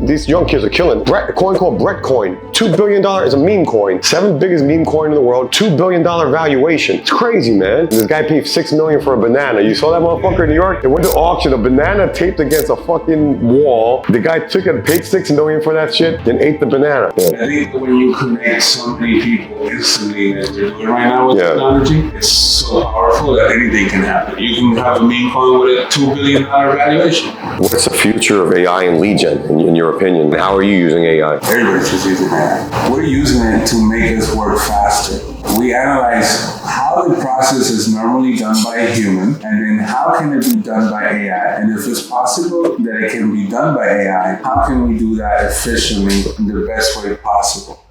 these young kids are killing. A coin called Brett Coin, $2 billion is a meme coin. 7th biggest meme coin in the world, $2 billion valuation. It's crazy, man. This guy paid $6 million for a banana. You saw that motherfucker in New York? They went to auction, a banana taped against a fucking wall. The guy took it, paid $6 million for that shit, then ate the banana. Yeah. I think when you connect so many people instantly, as we're doing right now with technology, it's so powerful that anything can happen. You can have a meme coin with a $2 billion valuation. What's the future of AI and lead gen, in your opinion? How are you using AI? Everybody's just using AI. We're using it to make us work faster. We analyze how the process is normally done by a human, and then how can it be done by AI? And if it's possible that it can be done by AI, how can we do that efficiently in the best way possible?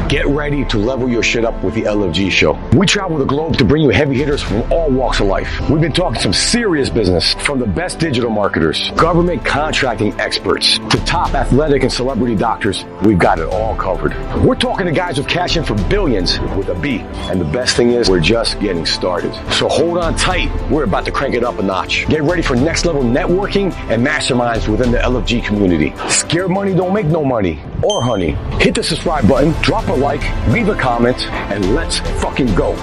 Get ready to level your shit up with the LFG Show. We travel the globe to bring you heavy hitters from all walks of life. We've been talking some serious business, from the best digital marketers, government contracting experts, to top athletic and celebrity doctors. We've got it all covered. We're talking to guys who've cashed in for billions with a B. And the best thing is, we're just getting started. So hold on tight. We're about to crank it up a notch. Get ready for next level networking and masterminds within the LFG community. Scared money don't make no money or honey. Hit the subscribe button, drop a like, leave a comment, and let's fucking go.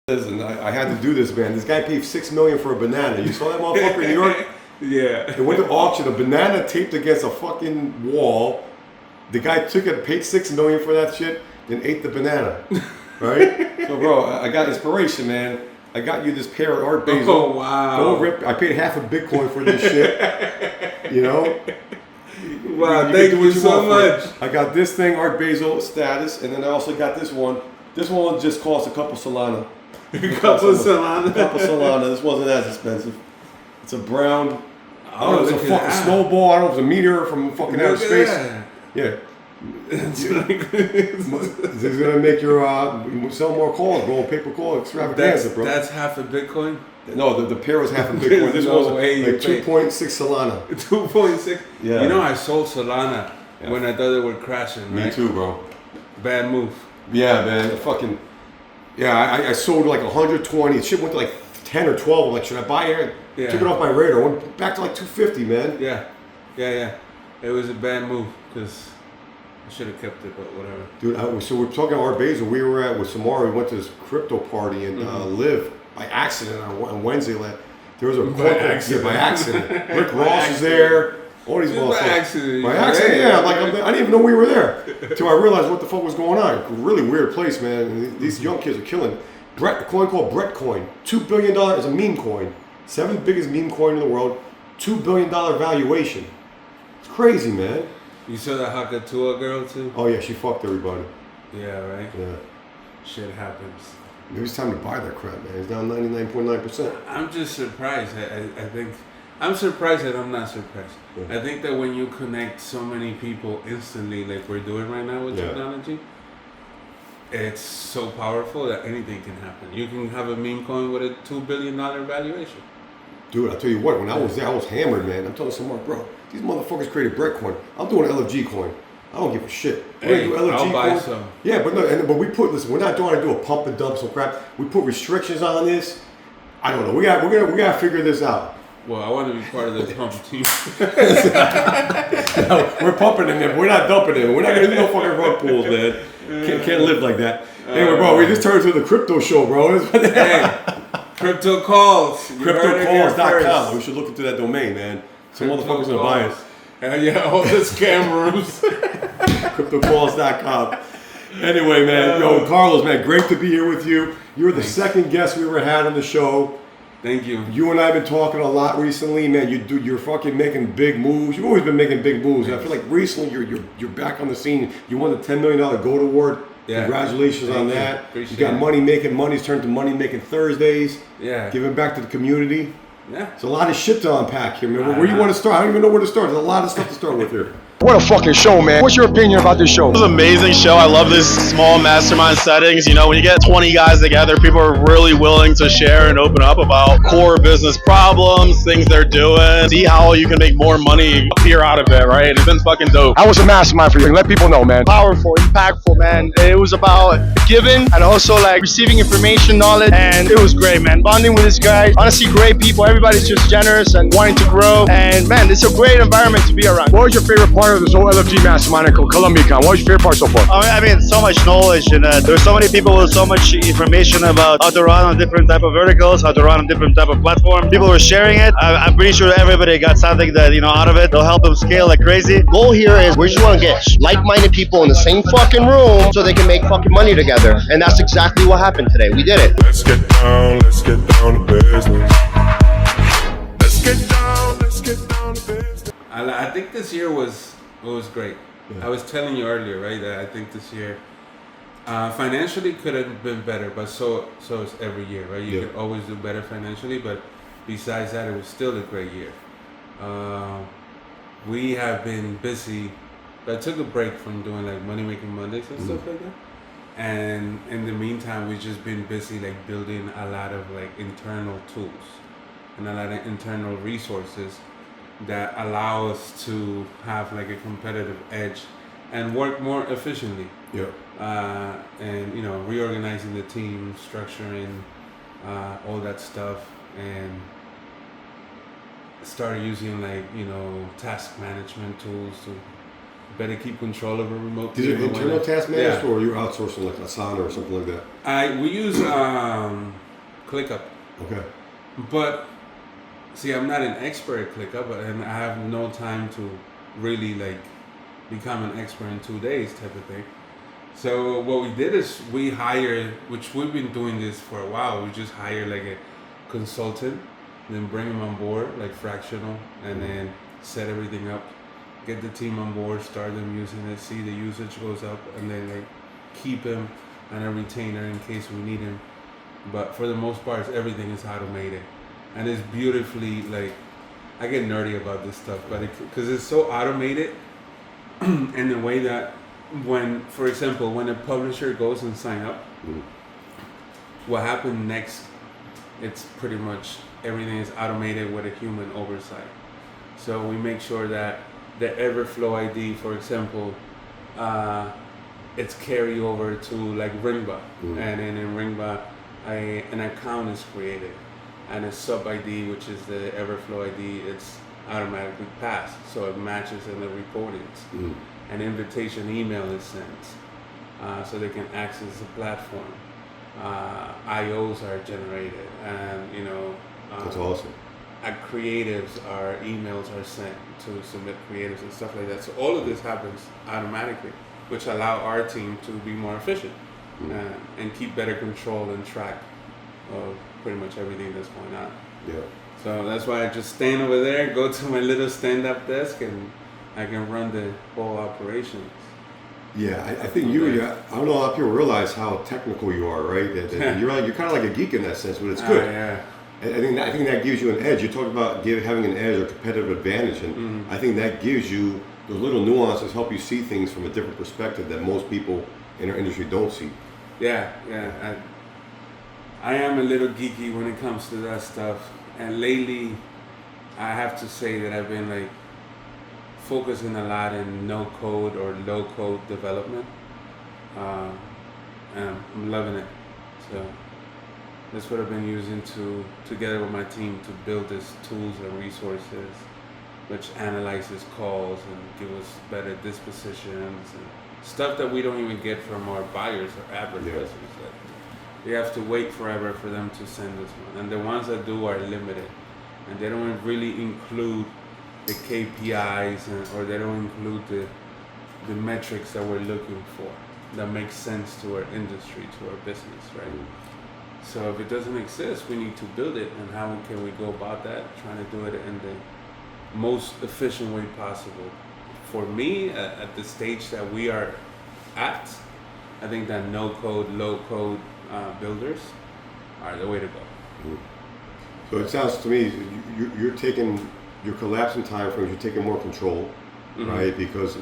Listen, I had to do this, man. This guy paid $6 million for a banana. You saw that motherfucker in New York? Yeah. They went to auction, a banana taped against a fucking wall. The guy took it, paid $6 million for that shit, then ate the banana. Right? So, bro, I got inspiration, man. I got you this pair of Art Basel. Oh, wow. I paid half a Bitcoin for this shit. You know? Wow, thank you so much. I got this thing, Art Basel status, and then I also got this one. This one just cost a couple Solana. A couple Solana? A couple Solana. This wasn't as expensive. It's a brown, I don't know, it's a fucking snowball. I don't know if it's a meteor from fucking outer space. Yeah. This is going to make your, sell more calls, bro. Paper call extravaganza, bro. That's half a Bitcoin? No, the pair was half a Bitcoin. This was like 2.6 Solana. 2.6? Yeah. You know, I sold Solana when I thought they were crashing, right? Me too, bro. Bad move. Yeah, man. Fucking, I sold like 120. Shit went to like 10 or 12. I'm like, should I buy it? Yeah. Took it off my radar. Went back to like 250, man. Yeah. It was a bad move because I should have kept it, but whatever. Dude, so we're talking Art Basel. We were with Samara. We went to this crypto party in Live by accident on Wednesday. There was a by accident. Rick Ross is there. All these motherfuckers. By accident. By accident, yeah. Like I didn't even know we were there until I realized what the fuck was going on. Really weird place, man. And these young kids are killing. A coin called Brett Coin, $2 billion is a meme coin. 7th biggest meme coin in the world, $2 billion valuation. It's crazy, man. You saw the Hakatua girl too? Oh yeah, she fucked everybody. Yeah, right? Yeah. Shit happens. Maybe it's time to buy that crap, man. It's down 99.9%. I'm just surprised. I think I'm surprised that I'm not surprised. Yeah. I think that when you connect so many people instantly, like we're doing right now with technology, it's so powerful that anything can happen. You can have a meme coin with a $2 billion valuation. Dude, I'll tell you what, when I was there, I was hammered, man. I'm telling someone, bro, these motherfuckers created Brett Coin. I'm doing LFG Coin. I don't give a shit. Hey, I'll buy some. Yeah, but we put, listen, we're not trying to do a pump and dump some crap. We put restrictions on this. I don't know. We got to figure this out. Well, I want to be part of the pump team. No, we're pumping in there. We're not dumping it. We're not going to do no fucking rug pools, man. Can't live like that. Anyway, bro, we just turned into the crypto show, bro. Hey, crypto calls. CryptoCalls.com. We should look into that domain, man. Some motherfuckers gonna buy us. Yeah, all the scam rooms. CryptoCalls.com. Anyway, man, yo, Carlos, man, great to be here with you. You're the second guest we ever had on the show. Thank you. You and I have been talking a lot recently, man. You're fucking making big moves. You've always been making big moves. And I feel like recently you're back on the scene. You won the $10 million Gold Award. Yeah. Congratulations on that. Appreciate you got money making money's turned to money making Thursdays. Yeah. Giving back to the community. Yeah. It's a lot of shit to unpack here, man. Where you want to start? I don't even know where to start. There's a lot of stuff to start with here. What a fucking show, man. What's your opinion about this show? It was an amazing show. I love this small mastermind settings. You know, when you get 20 guys together, people are really willing to share and open up about core business problems, things they're doing, see how you can make more money appear out of it, right? It's been fucking dope. I was a mastermind for you. Let people know, man. Powerful, impactful, man. It was about giving and also like receiving information, knowledge, and it was great, man. Bonding with these guys, honestly, great people. Everybody's just generous and wanting to grow. And man, it's a great environment to be around. What was your favorite part of this whole LFG mastermind at Colombiacon? What was your favorite part so far? I mean, so much knowledge, and there's so many people with so much information about how to run on different type of verticals, how to run on different type of platforms. People were sharing it. I'm pretty sure everybody got something that out of it. They'll help them scale like crazy. Goal here is we just want to get like-minded people in the same fucking room so they can make fucking money together, and that's exactly what happened today. We did it. Let's get down to business. Let's get down to business. I think this year was great. I was telling you earlier, right, that I think this year financially could have been better, but so is every year, right? You could always do better financially, but besides that, it was still a great year. We have been busy. I took a break from doing like Money Making Mondays and stuff like that. And in the meantime, we've just been busy like building a lot of like internal tools and a lot of internal resources that allow us to have like a competitive edge and work more efficiently. And reorganizing the team, structuring all that stuff, and start using like task management tools to better keep control of a remote team. These are internal task management, or you're outsourcing like Asana or something like that? We use ClickUp. Okay. But see, I'm not an expert at ClickUp, and I have no time to really like become an expert in 2 days type of thing. So what we did is we hired, which we've been doing this for a while, we just hired like a consultant, then bring them on board, like fractional, and then set everything up, get the team on board, start them using it, see the usage goes up, and then like keep him on a retainer in case we need him. But for the most part, everything is automated. And it's beautifully, like, I get nerdy about this stuff, but because it's so automated in the way that when, for example, when a publisher goes and sign up, what happened next, it's pretty much everything is automated with a human oversight. So we make sure that the Everflow ID, for example, it's carry over to like Ringba, and then in Ringba, an account is created. And a sub ID, which is the Everflow ID, it's automatically passed, so it matches in the reportings. An invitation email is sent, so they can access the platform. IOs are generated, and That's awesome. Our emails are sent to submit creatives and stuff like that. So all of this happens automatically, which allow our team to be more efficient and keep better control and track of pretty much everything that's going on. Yeah. So that's why I just stand over there, go to my little stand-up desk, and I can run the whole operations. Yeah, I think I don't know, a lot of people realize how technical you are, right? That you're kind of like a geek in that sense, but it's good. Yeah. I think that gives you an edge. You talk about having an edge or competitive advantage, and I think that gives you those little nuances, help you see things from a different perspective that most people in our industry don't see. Yeah. I am a little geeky when it comes to that stuff, and lately, I have to say that I've been like focusing a lot in no code or low code development, and I'm loving it. So that's what I've been using together with my team to build these tools and resources, which analyzes calls and give us better dispositions and stuff that we don't even get from our buyers or advertisers. We have to wait forever for them to send us one, and the ones that do are limited, and they don't really include the KPIs or they don't include the metrics that we're looking for that make sense to our industry, to our business, right? So if it doesn't exist, we need to build it, and how can we go about that? Trying to do it in the most efficient way possible. For me, at the stage that we are at, I think that no code, low code builders are the way to go. So it sounds to me you're collapsing time frames, you're taking more control, right? Because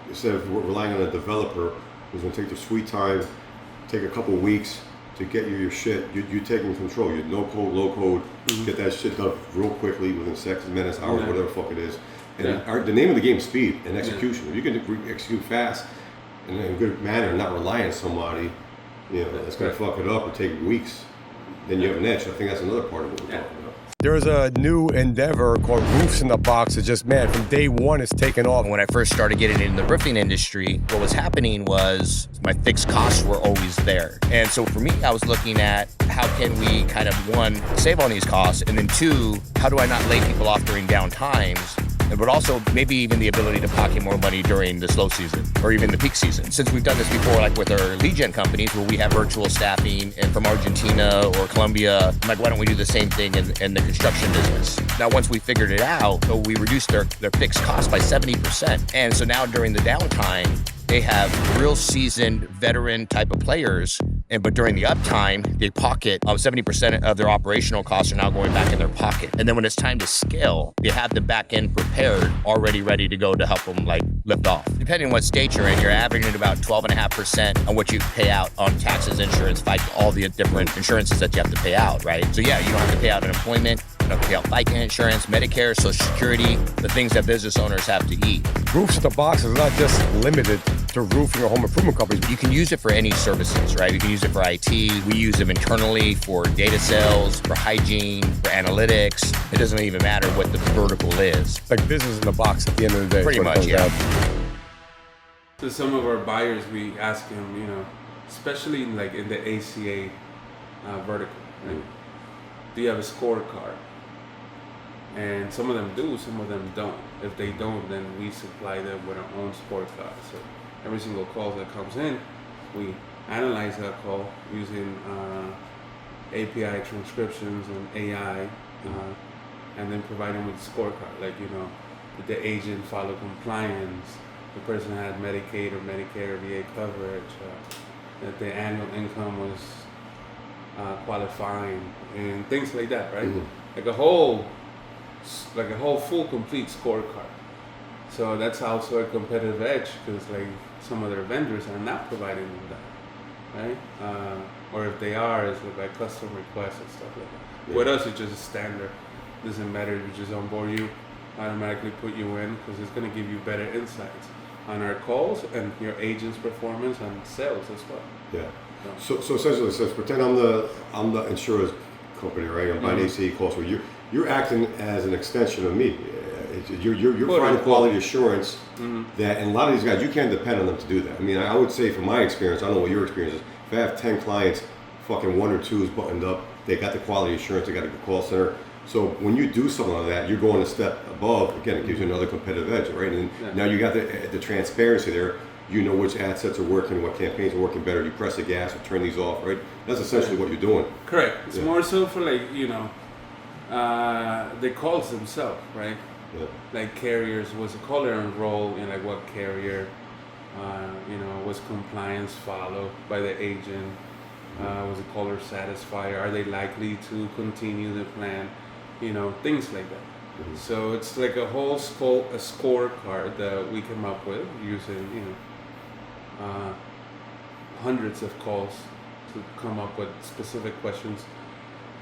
instead of relying on a developer who's going to take their sweet time, take a couple weeks to get you your shit, you taking control. You no code, low code, get that shit done real quickly within seconds, minutes, hours, whatever the fuck it is. And the name of the game is speed and execution. If you can execute fast and in a good manner and not rely on somebody, that's going to fuck it up or take weeks, then you have an edge. I think that's another part of what we're talking about. There's a new endeavor called Roofs in the Box. It's just, man, from day one, it's taken off. When I first started getting into the roofing industry, what was happening was my fixed costs were always there. And so for me, I was looking at how can we kind of, one, save on these costs, and then two, how do I not lay people off during down times? But also maybe even the ability to pocket more money during the slow season or even the peak season. Since we've done this before, like with our lead gen companies where we have virtual staffing and from Argentina or Colombia, I'm like, why don't we do the same thing in the construction business? Now, once we figured it out, so we reduced their fixed cost by 70%. And so now during the downtime, they have real seasoned veteran type of players. But during the uptime, they pocket 70% of their operational costs are now going back in their pocket. And then when it's time to scale, they have the back end prepared, already ready to go to help them like lift off. Depending on what state you're in, you're averaging about 12.5% on what you pay out on taxes, insurance, all the different insurances that you have to pay out, right? So yeah, you don't have to pay out unemployment, you don't have to pay out FICA insurance, Medicare, Social Security, the things that business owners have to eat. Roofs in the Box is not just limited to roofing or home improvement companies. You can use it for any services, right? You can use it for IT. We use them internally for data sales, for hygiene, for analytics. It doesn't even matter what the vertical is. Like business in the box at the end of the day. Pretty much, yeah. To some of our buyers, we ask them, especially like in the ACA vertical, right? Do you have a scorecard? And some of them do, some of them don't. If they don't, then we supply them with our own scorecard. So every single call that comes in, we analyze that call using API transcriptions and AI, and then provide them with a scorecard. Like, did the agent follow compliance? The person had Medicaid or Medicare, VA coverage, that the annual income was qualifying, and things like that, right? Like a whole full complete scorecard. So that's also a competitive edge, because like some of their vendors are not providing them that, right? Or if they are, it's by custom requests and stuff like that. Yeah. With us, it's just a standard. Doesn't matter, we just onboard you, automatically put you in, because it's going to give you better insights on our calls and your agent's performance and sales as well. Yeah. So essentially, it says, pretend I'm the insurance company, right? I'm buying ACA calls. Where you're acting as an extension of me. You're providing quality assurance that, and a lot of these guys, you can't depend on them to do that. I mean, I would say from my experience, I don't know what your experience is. If I have 10 clients, fucking 1 or 2 is buttoned up. They got the quality assurance. They got a good call center. So when you do something like that, you're going a step above. Again, it gives you another competitive edge, right? And now you got the transparency there. You know which ad sets are working, what campaigns are working better. You press the gas or turn these off, right? That's essentially what you're doing. Correct. It's more so for like, the calls themselves, right? Yeah. Like carriers, was a caller enrolled in like what carrier? Was compliance followed by the agent? Was the caller satisfied? Are they likely to continue the plan? Things like that. Mm-hmm. So it's like a whole scorecard that we come up with using, hundreds of calls to come up with specific questions.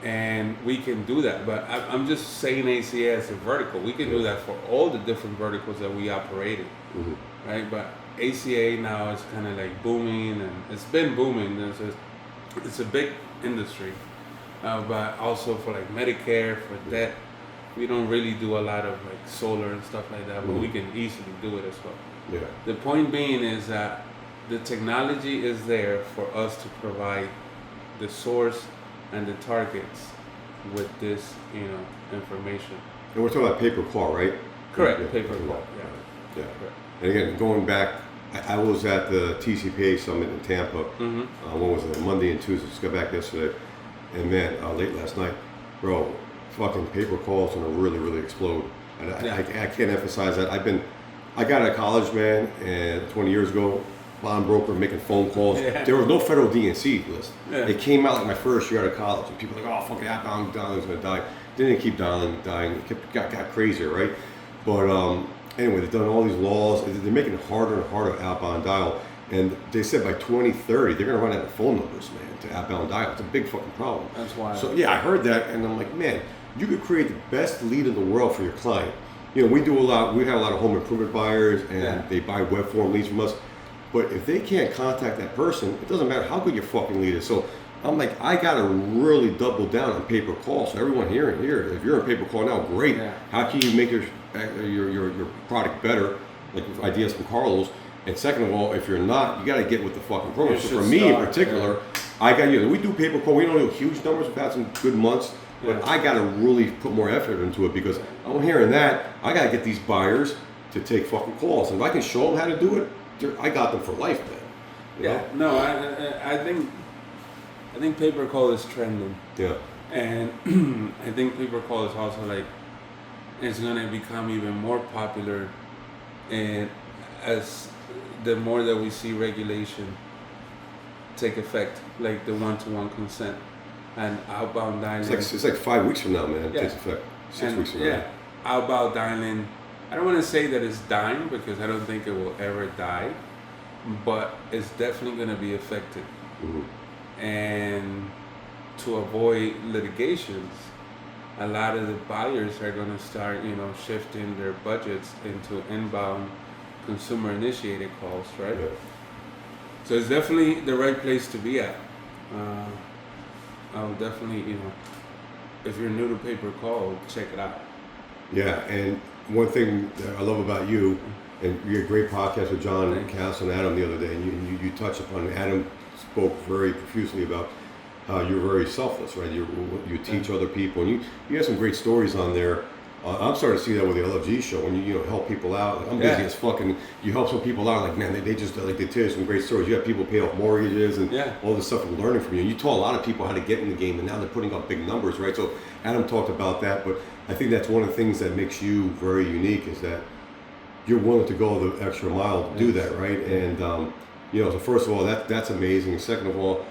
And we can do that, but I'm just saying ACA as a vertical. We can do that for all the different verticals that we operate in, right? But ACA now is kind of like booming, and it's been booming. It's a big industry, but also for like Medicare, for debt, we don't really do a lot of like solar and stuff like that, but we can easily do it as well. Yeah. The point being is that the technology is there for us to provide the source and the targets with this, information. And we're talking about pay-per-call, right? Correct, yeah, pay-per-call, yeah. Correct. And again, going back, I was at the TCPA summit in Tampa. What was it, Monday and Tuesday? Just got back yesterday. And man, late last night, bro, fucking paper calls gonna really, really explode. And I can't emphasize that. I got out of college, man, and 20 years ago, bond broker, making phone calls. Yeah. There was no federal DNC list. Yeah. It came out like my first year out of college, and people were like, oh, fucking outbound dialing is gonna die. Didn't keep dying. It got crazier, right? But anyway, they've done all these laws. They're making it harder and harder to outbound dial. And they said by 2030, they're going to run out of phone numbers, man, to outbound dial. It's a big fucking problem. That's wild. So, yeah, I heard that, and I'm like, man, you could create the best lead in the world for your client. You know, we have a lot of home improvement buyers, and they buy web form leads from us. But if they can't contact that person, it doesn't matter how good your fucking lead is. So I'm like, I got to really double down on pay per call. So everyone here, if you're on pay per call now, great. Yeah. How can you make your product better? Like with ideas from Carlos. And second of all, if you're not, you got to get with the fucking program. So for me in particular, I got we do pay per call. We don't do huge numbers. We've had some good months. But I got to really put more effort into it because I'm hearing that I got to get these buyers to take fucking calls. And if I can show them how to do it, I got them for life, man. You know? No, I think pay per call is trending. Yeah. And I think pay per call is also like it's gonna become even more popular, and as the more that we see regulation take effect, like the one-to-one consent and outbound dialing. It's like 5 weeks from now, man. It takes effect. 6 weeks from now. Yeah, outbound dialing. I don't want to say that it's dying because I don't think it will ever die, but it's definitely going to be affected. Mm-hmm. And to avoid litigations, a lot of the buyers are going to start, shifting their budgets into inbound consumer-initiated calls, right? Yeah. So it's definitely the right place to be at. I'll definitely, if you're new to pay-per-call, check it out. Yeah, and one thing that I love about you, and you had a great podcast with John and Cass and Adam the other day, and you touched upon it. Adam spoke very profusely about how you're very selfless, right? You teach other people, and you have some great stories on there. I'm starting to see that with the LFG show when you help people out. I'm busy as fucking. You help some people out, like man, they just they tell you some great stories. You have people pay off mortgages and all this stuff and learning from you. And you taught a lot of people how to get in the game, and now they're putting up big numbers, right? So Adam talked about that, but I think that's one of the things that makes you very unique is that you're willing to go the extra mile to do that, right? And so first of all, that's amazing. Second of all,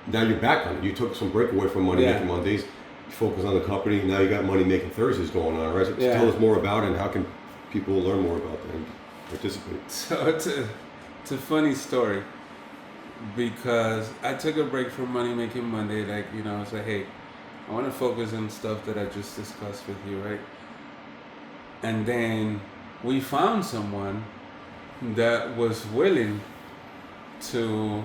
now you're back on it. You took some break away from Money Making Mondays. Focus on the company. Now you got Money Making Thursdays going on, right? So tell us more about it and how can people learn more about that and participate. So it's a funny story because I took a break from Money Making Monday. Like, I was like, hey, I want to focus on stuff that I just discussed with you, right? And then we found someone that was willing to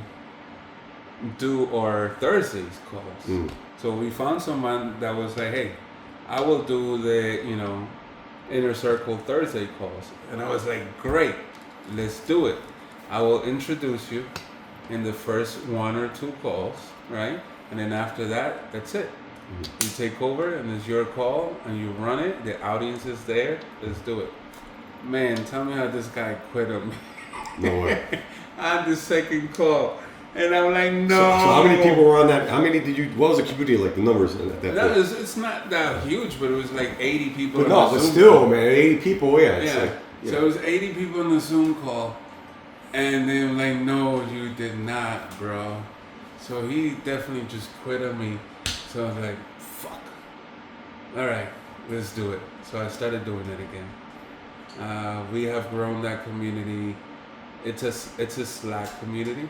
do our Thursdays calls. So we found someone that was like, hey, I will do the, Inner Circle Thursday calls. And I was like, great, let's do it. I will introduce you in the first 1 or 2 calls, right? And then after that, that's it. You take over and it's your call and you run it. The audience is there. Let's do it. Man, tell me how this guy quit on me. No way. On the second call. And I'm like, no. So how many people were on that? How many did you? What was the community like? The numbers at that point? It's not that huge, but it was like 80 people. But still, man, 80 people. Yeah. So it was 80 people in the Zoom call, and they were like, no, you did not, bro. So he definitely just quit on me. So I was like, fuck. All right, let's do it. So I started doing it again. We have grown that community. It's a Slack community.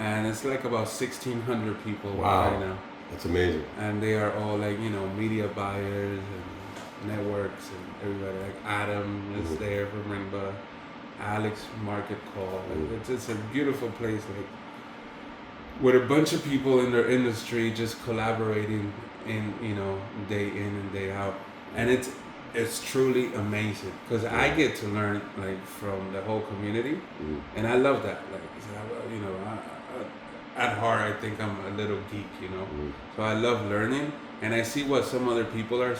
And it's like about 1,600 people right now. That's amazing. And they are all like, media buyers and networks and everybody. Like Adam is there from Rimba, Alex Market Call. It's a beautiful place, like with a bunch of people in their industry just collaborating in, day in and day out. And it's truly amazing because I get to learn like from the whole community, and I love that. Like, at heart, I think I'm a little geek, So I love learning, and I see what some other people are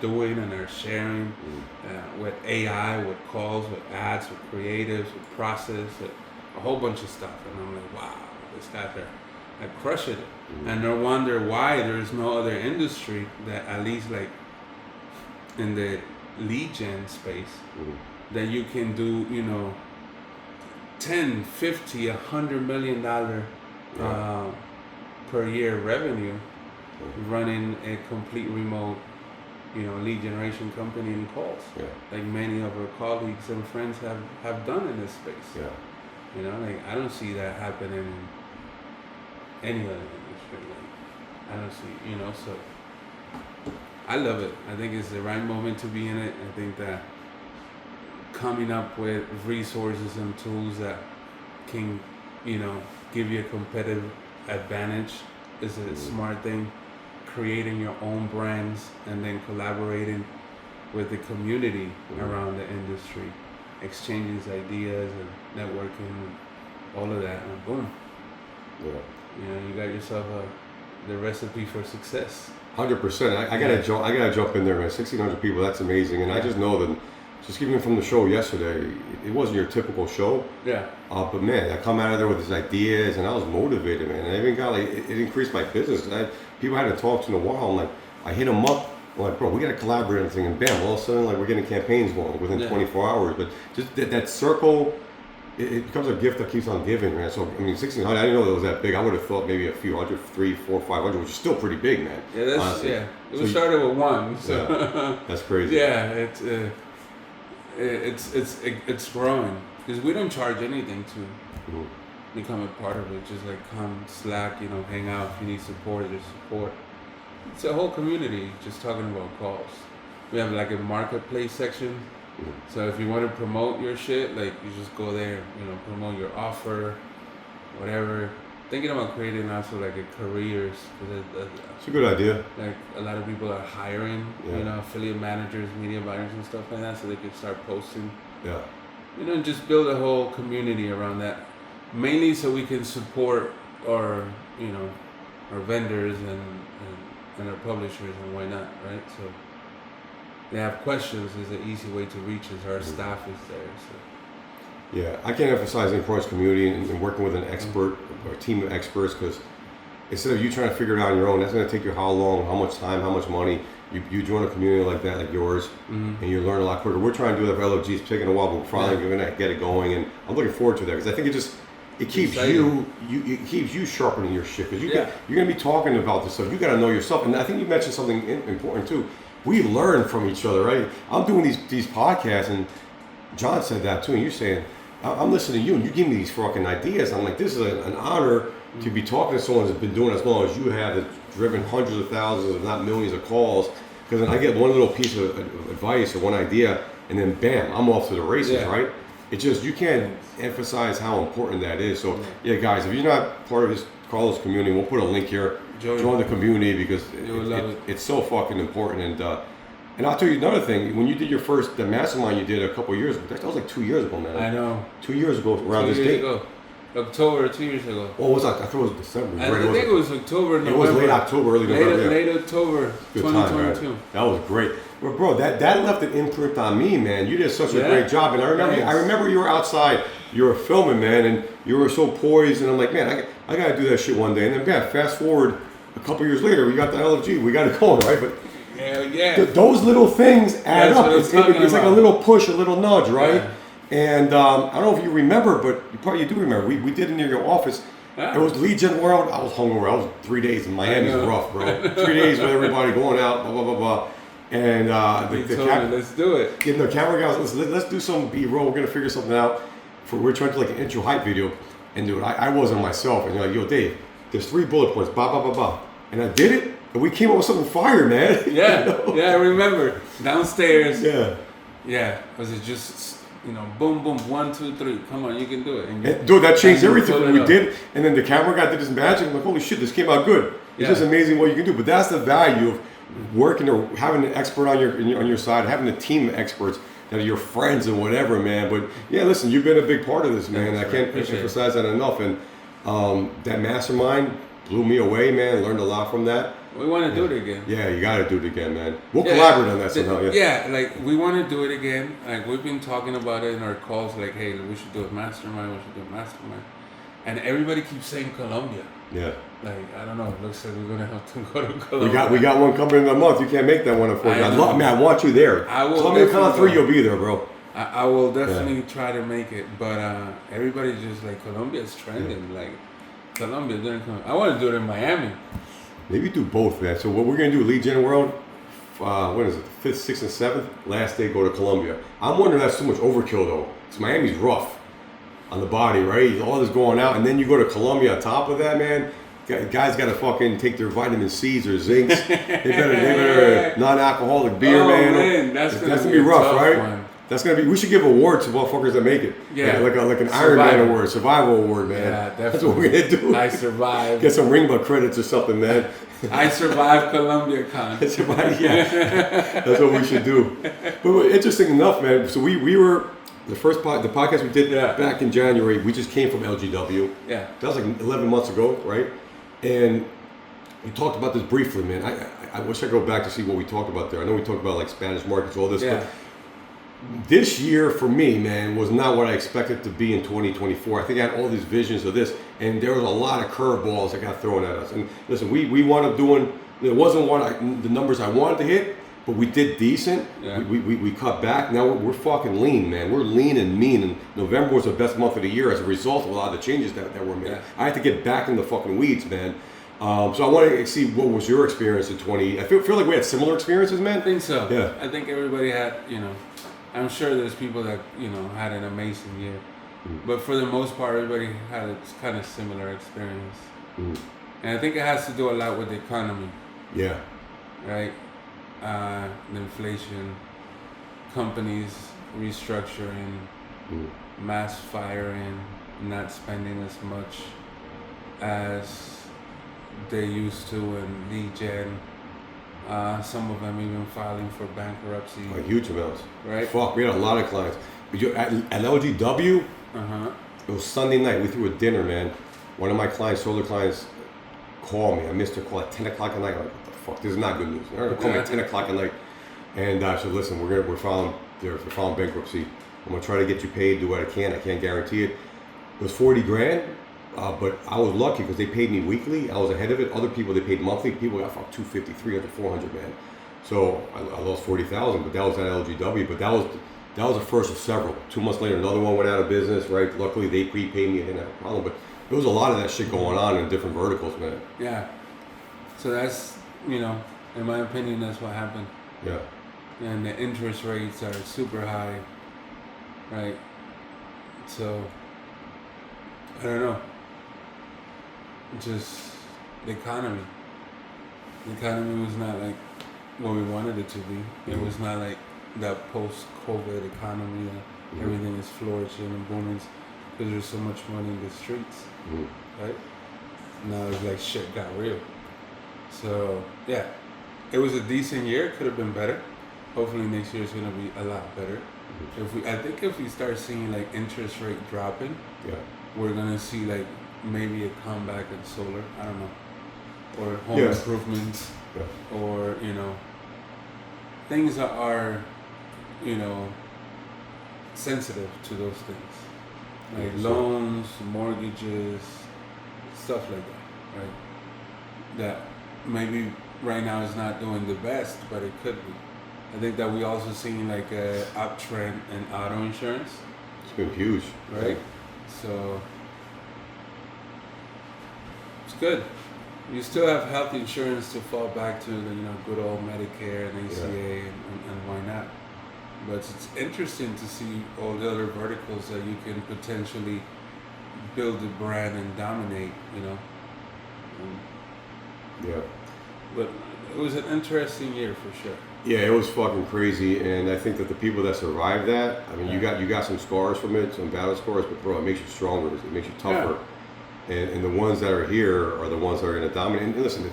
doing and are sharing with AI, with calls, with ads, with creatives, with process, with a whole bunch of stuff. And I'm like, wow, this guy's like crushing it. And no wonder why there's no other industry that at least like in the lead gen space that you can do, $10, $50, $100 million per year revenue running a complete remote lead generation company in calls. Yeah. Like many of our colleagues and friends have done in this space. Yeah. I don't see that happening in any other industry. I don't see, so I love it. I think it's the right moment to be in it. I think that coming up with resources and tools that can, give you a competitive advantage is a smart thing. Creating your own brands and then collaborating with the community around the industry, exchanging ideas and networking and all of that, and boom. Yeah. You got yourself the recipe for success. 100%. I gotta jump in there, man. 1,600 people. That's amazing. And I just know that, just even from the show yesterday, it wasn't your typical show. Yeah. But man, I come out of there with these ideas, and I was motivated, man. And I even got it increased my business. People I hadn't talked to in a while. I'm like, I hit them up. I'm like, bro, we gotta collaborate on everything, and bam, all of a sudden, like, we're getting campaigns going within 24 hours. But just that circle, it becomes a gift that keeps on giving, man. So I mean, 1,600. I didn't know it was that big. I would have thought maybe a few hundred, 300, 400, 500, which is still pretty big, man. Yeah, that's honestly. Yeah. We started with one, so yeah, that's crazy. Yeah, it's growing because we don't charge anything to become a part of it. Just like come Slack, hang out. If you need support, there's support. It's a whole community just talking about calls. We have like a marketplace section. So if you want to promote your shit, like you just go there, promote your offer, whatever. Thinking about creating also like a careers. It's a good idea. Like a lot of people are hiring, affiliate managers, media buyers and stuff like that, so they can start posting. Yeah. And just build a whole community around that. Mainly so we can support our, our vendors and our publishers and why not, right? So they have questions, is an easy way to reach us. Our staff is there. So. Yeah, I can't emphasize the importance of community and working with an expert or a team of experts, because instead of you trying to figure it out on your own, that's going to take you how long, how much time, how much money. You join a community like that, like yours, and you learn a lot quicker. We're trying to do that for LFG. It's taking a while, but we're finally going to get it going, and I'm looking forward to that because I think it keeps it keeps you sharpening your shit, because you're going to be talking about this stuff. You got to know yourself, and I think you mentioned something important too. We learn from each other, right? I'm doing these podcasts, and John said that too, and you're saying, I'm listening to you, and you give me these fucking ideas. I'm like, this is an honor to be talking to someone that's been doing it as long as you have, that's driven hundreds of thousands, if not millions of calls. Because then I get one little piece of advice or one idea, and then bam, I'm off to the races, right? It's just, you can't emphasize how important that is. So, yeah, guys, if you're not part of this Carlos community, we'll put a link here. Join the community, because it's so fucking important. And I'll tell you another thing. When you did the mastermind you did a couple of years ago, that was like 2 years ago, man. I know. 2 years ago, around this date. October, 2 years ago. What was that? I thought it was December. I think it was October, November. It was late October, early November. Late October, good 2022. Time, right? That was great. Well, bro, that left an imprint on me, man. You did such a great job. And I remember you were outside, you were filming, man, and you were so poised. And I'm like, man, I got to do that shit one day. And then, man, fast forward a couple years later, we got the LFG. We got it going, right? But those little things add up. It's like a little push, a little nudge, right? Yeah. And I don't know if you remember, but you probably do remember. We did it near your office. It was Lead Gen World. I was hungover. I was 3 days in Miami's rough, bro. 3 days with everybody going out, blah, blah, blah, blah. And let's do it. The camera guys, let's do some B-roll. We're going to figure something out. We're trying to like an intro hype video. And dude, I wasn't myself. And you're like, yo, Dave, there's 3 bullet points, blah, blah, blah, blah. And I did it. And we came up with something fire, man. Yeah, I remember. Downstairs. Yeah. Was it just... boom, boom, 1, 2, 3. Come on, you can do it. And dude, that changed everything when we did. And then the camera guy did his magic. I'm like, holy shit, this came out good. It's just amazing what you can do. But that's the value of working or having an expert on your side, having a team of experts that are your friends and whatever, man. But yeah, listen, you've been a big part of this, man. I can't emphasize that enough. And that mastermind blew me away, man. Learned a lot from that. We want to do it again. Yeah, you got to do it again, man. We'll collaborate on that somehow. Yeah, like we want to do it again. Like we've been talking about it in our calls. Like, hey, we should do a mastermind. And everybody keeps saying Colombia. Yeah. Like, I don't know. It looks like we're gonna have to go to Colombia. We got one coming in a month. You can't make that one, unfortunately. I want you there. Colombiacon 3, you'll be there, bro. I will definitely try to make it. But everybody's just like, Colombia's trending. Yeah. Like, Colombia didn't come. I want to do it in Miami. Maybe do both, man. So what we're gonna do, Lead Gen World, what is it, the 5th, 6th, and 7th, last day go to Colombia. I'm wondering if that's too much overkill though. Because Miami's rough on the body, right? All this going out, and then you go to Colombia on top of that, man. Guys got to fucking take their vitamin C's or zincs. They better non-alcoholic beer, man. That's gonna be rough, right? One. That's gonna be. We should give awards to motherfuckers that make it. Yeah, like an Iron Man award, survival award, man. Yeah, definitely. That's what we're gonna do. I survived. Get some Ringbuck credits or something, man. I survived Colombiacon. That's what we should do. But interesting enough, man. So we were. The podcast we did back in January, we just came from LGW. Yeah. That was like 11 months ago, right? And we talked about this briefly, man. I wish I could go back to see what we talked about there. I know we talked about like Spanish markets, all this, but this year for me, man, was not what I expected to be in 2024. I think I had all these visions of this, and there was a lot of curveballs that got thrown at us. And listen, we wound up doing, it wasn't the numbers I wanted to hit, but we did decent. Yeah. We cut back. Now we're fucking lean, man. We're lean and mean. And November was the best month of the year as a result of a lot of the changes that were made. Yeah. I had to get back in the fucking weeds, man. So I want to see what was your experience in 20. I feel like we had similar experiences, man. I think so. Yeah. I think everybody had, I'm sure there's people that, had an amazing year. But for the most part, everybody had a kind of similar experience. And I think it has to do a lot with the economy. Yeah. Right? The inflation, companies restructuring, mass firing, not spending as much as they used to, and lead gen. Some of them even filing for bankruptcy. Like huge amounts. Right? Fuck, we had a lot of clients. At LGW, it was Sunday night. We threw a dinner, man. One of my clients, solar clients, called me. I missed her call at 10 o'clock at night. I'm like, what the fuck? This is not good news. They're going to call me at 10 o'clock at night. And I said, listen, we're filing bankruptcy. I'm going to try to get you paid, do what I can. I can't guarantee it. It was 40 grand, but I was lucky because they paid me weekly. I was ahead of it. Other people, they paid monthly. People got fucked 250, 300, 400, man. So I lost 40,000, but that was at LGW. But that was the first of several. 2 months later, another one went out of business, right? Luckily, they prepaid me. I didn't have a problem. But there was a lot of that shit going on in different verticals, man. Yeah. So that's, in my opinion, that's what happened. Yeah. And the interest rates are super high, right? So, I don't know. Just the economy. The economy was not like what we wanted it to be. It was not like that post-COVID economy that everything is flourishing and booming because there's so much money in the streets, right? Now it's like shit got real. So, yeah. It was a decent year. Could have been better. Hopefully next year is going to be a lot better. I think if we start seeing like interest rate dropping, we're going to see like maybe a comeback in solar. I don't know. Or home improvements. Yeah. Or, things that are, sensitive to those things. Like loans, mortgages, stuff like that, right? That maybe right now is not doing the best, but it could be. I think that we also seen like a uptrend in auto insurance. It's been huge, right? So it's good. You still have health insurance to fall back to, good old Medicare and ACA and why not? But it's interesting to see all the other verticals that you can potentially build a brand and dominate, Yeah. But it was an interesting year for sure. Yeah, it was fucking crazy, and I think that the people that survived that, I mean, you got some scars from it, some battle scars, but bro, it makes you stronger, it makes you tougher. Yeah. And the ones that are here are the ones that are going to dominate. And listen,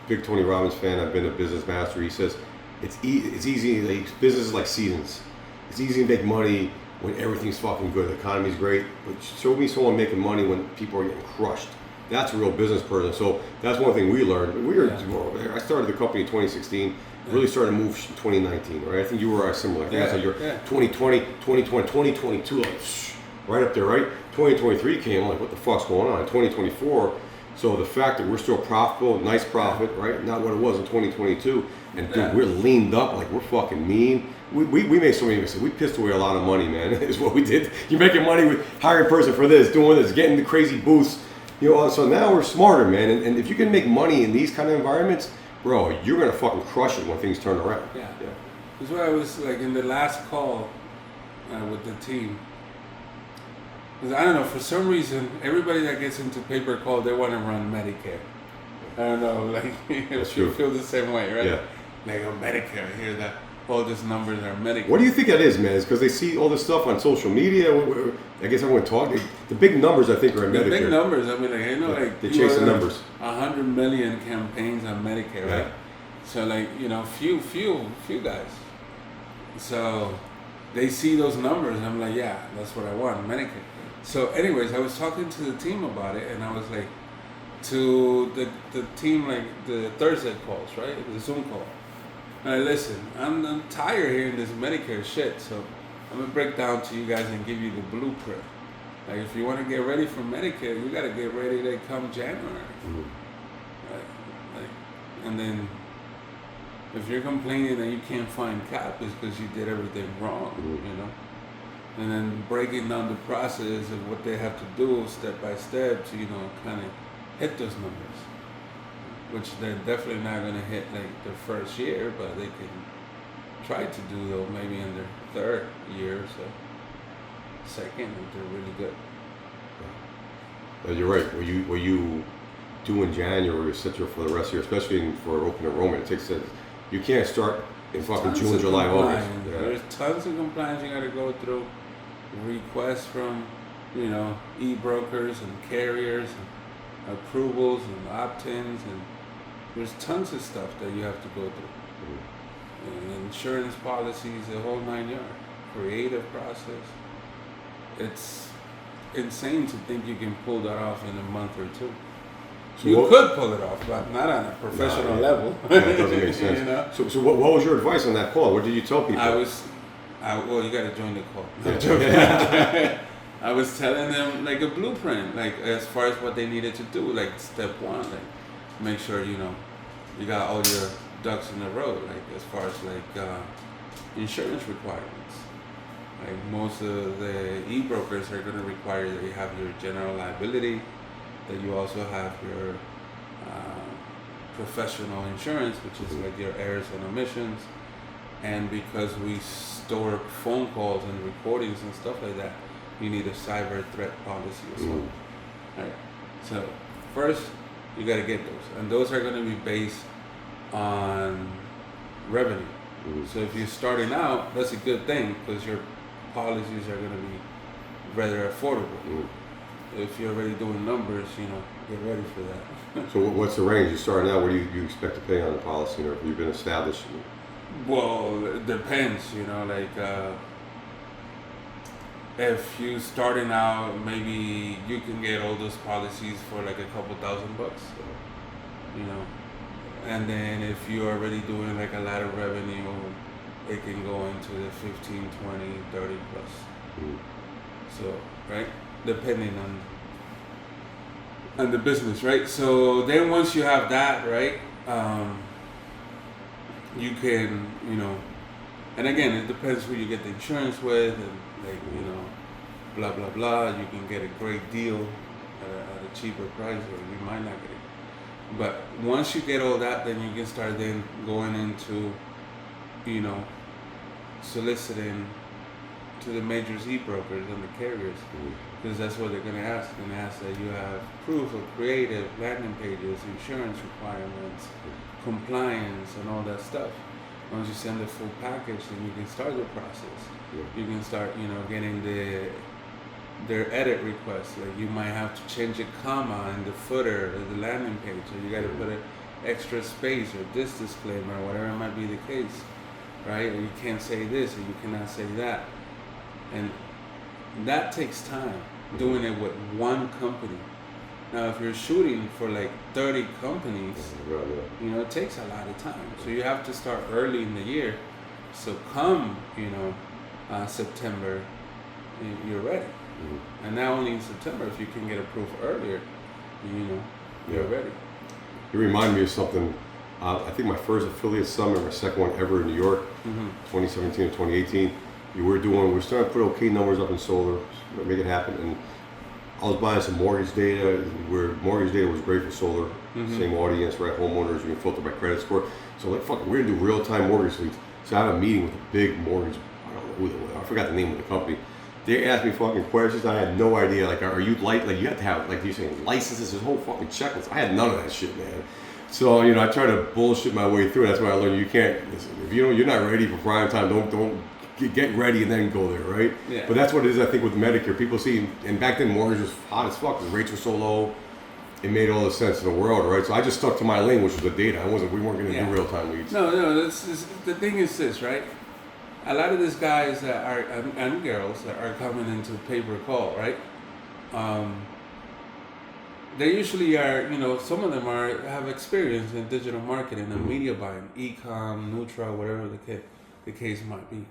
big Tony Robbins fan, I've been a business master. He says it's easy. Like, business is like seasons. It's easy to make money when everything's fucking good, the economy's great. But show me someone making money when people are getting crushed. That's a real business person. So that's one thing we learned. I started the company in 2016. Really started to move in 2019, right? I think you were similar. I think that's like your 2020, 2020, 2022, like right up there, right? 2023 came, I'm like, what the fuck's going on? In 2024, so the fact that we're still profitable, nice profit, right? Not what it was in 2022, and dude, we're leaned up, like we're fucking mean. We made so many mistakes. We pissed away a lot of money, man. Is what we did. You're making money with hiring a person for this, doing this, getting the crazy boosts. So now we're smarter, man. And if you can make money in these kind of environments, bro, you're gonna fucking crush it when things turn around. Yeah. That's why I was like in the last call with the team. Because I don't know, for some reason, everybody that gets into paper call, they want to run Medicare. I don't know, like, you feel the same way, right? Yeah. Like, oh, Medicare, I hear that. All these numbers are Medicare. What do you think that is, man? Is because they see all this stuff on social media? I guess everyone talking. The big numbers, I think, are in Medicare. The big numbers, I mean, like, you know, like... They chase the numbers. 100 million campaigns on Medicare, right? So, like, you know, few guys. So, they see those numbers, and I'm like, yeah, that's what I want, Medicare. So, anyways, I was talking to the team about it, and I was like, to the team, like, the Thursday calls, right? The Zoom call. And listen, I'm tired of hearing this Medicare shit, so I'm gonna break down to you guys and give you the blueprint. Like, if you want to get ready for Medicare, you gotta get ready to come January. Like, and then if you're complaining that you can't find cap, it's because you did everything wrong, you know. And then breaking down the process of what they have to do step by step to, you know, kind of hit those numbers. Which they're definitely not going to hit like their first year, but they can try to do though maybe in their third year or so. Second, if they're really good. You're right. What you do in January is set you up for the rest of the year, especially for open enrollment. It takes you can't start in fucking June, July, August. Yeah. There's tons of compliance you got to go through. Requests from, you know, e-brokers and carriers, and approvals and opt-ins, and there's tons of stuff that you have to go through. And insurance policies, the whole 9 yards. Creative process. It's insane to think you can pull that off in a month or two. So you could pull it off, but not on a professional level. That doesn't make sense. You know? So what was your advice on that call? What did you tell people? Well, you got to join the call. I was telling them like a blueprint, like as far as what they needed to do, like step one, like make sure, you know, you got all your ducks in a row, like as far as like insurance requirements. Like most of the e-brokers are going to require that you have your general liability, that you also have your professional insurance, which is like your errors and omissions. And because we store phone calls and recordings and stuff like that, you need a cyber threat policy as well. Right? So first, you got to get those. And those are going to be based on revenue. So if you're starting out, that's a good thing because your policies are going to be rather affordable. If you're already doing numbers, you know, get ready for that. So what's the range? You're starting out, what do you expect to pay on the policy, or have you been established? Well, it depends, you know, like if you starting out, maybe you can get all those policies for like a couple $1,000, you know. And then if you're already doing like a lot of revenue, it can go into the 15, 20, 30 plus. So, right? Depending on the business, right? So then once you have that, right, you can, you know, and again, it depends who you get the insurance with, and like, you know, blah, blah, blah. You can get a great deal at a cheaper price, or you might not get it. But once you get all that, then you can start then going into, you know, soliciting to the major e-brokers and the carriers, because that's what they're going to ask. They're going to ask that you have proof of creative, landing pages, insurance requirements, compliance, and all that stuff. Once you send the full package, then you can start the process. You can start, you know, getting their edit requests. Like you might have to change a comma in the footer of the landing page, or you got to put an extra space or this disclaimer, or whatever might be the case, right? Or you can't say this, or you cannot say that. And that takes time, doing it with one company. Now, if you're shooting for like 30 companies, you know, it takes a lot of time. So you have to start early in the year. So come, you know, September, you're ready. And not only in September, if you can get approved earlier, you know, you're ready. You remind me of something. I think my first affiliate summit, my second one ever in New York, 2017 or 2018. We were starting to put okay numbers up in solar, make it happen. And I was buying some mortgage data where mortgage data was great for solar. Same audience, right? Homeowners, you can filter by credit score. So like, fuck, we're gonna do real-time mortgage leads. So I have a meeting with a big mortgage, I don't know who they were, I forgot the name of the company. They asked me fucking questions. I had no idea. Like, are you like you have to have, like you're saying, licenses, this whole fucking checklist. I had none of that shit, man. So, you know, I try to bullshit my way through. That's why I learned you can't, listen, if you're not ready for prime time, don't get ready and then go there, right? Yeah. But that's what it is, I think, with Medicare. People see, and back then mortgage was hot as fuck because rates were so low. It made all the sense in the world, right? So I just stuck to my lane, which was the data. We weren't going to do real-time leads. No, the thing is this, right? A lot of these guys that are, and girls that are coming into pay-per-call, right? They usually are, you know, some of them have experience in digital marketing and media buying, e-com, Nutra, whatever the case might be.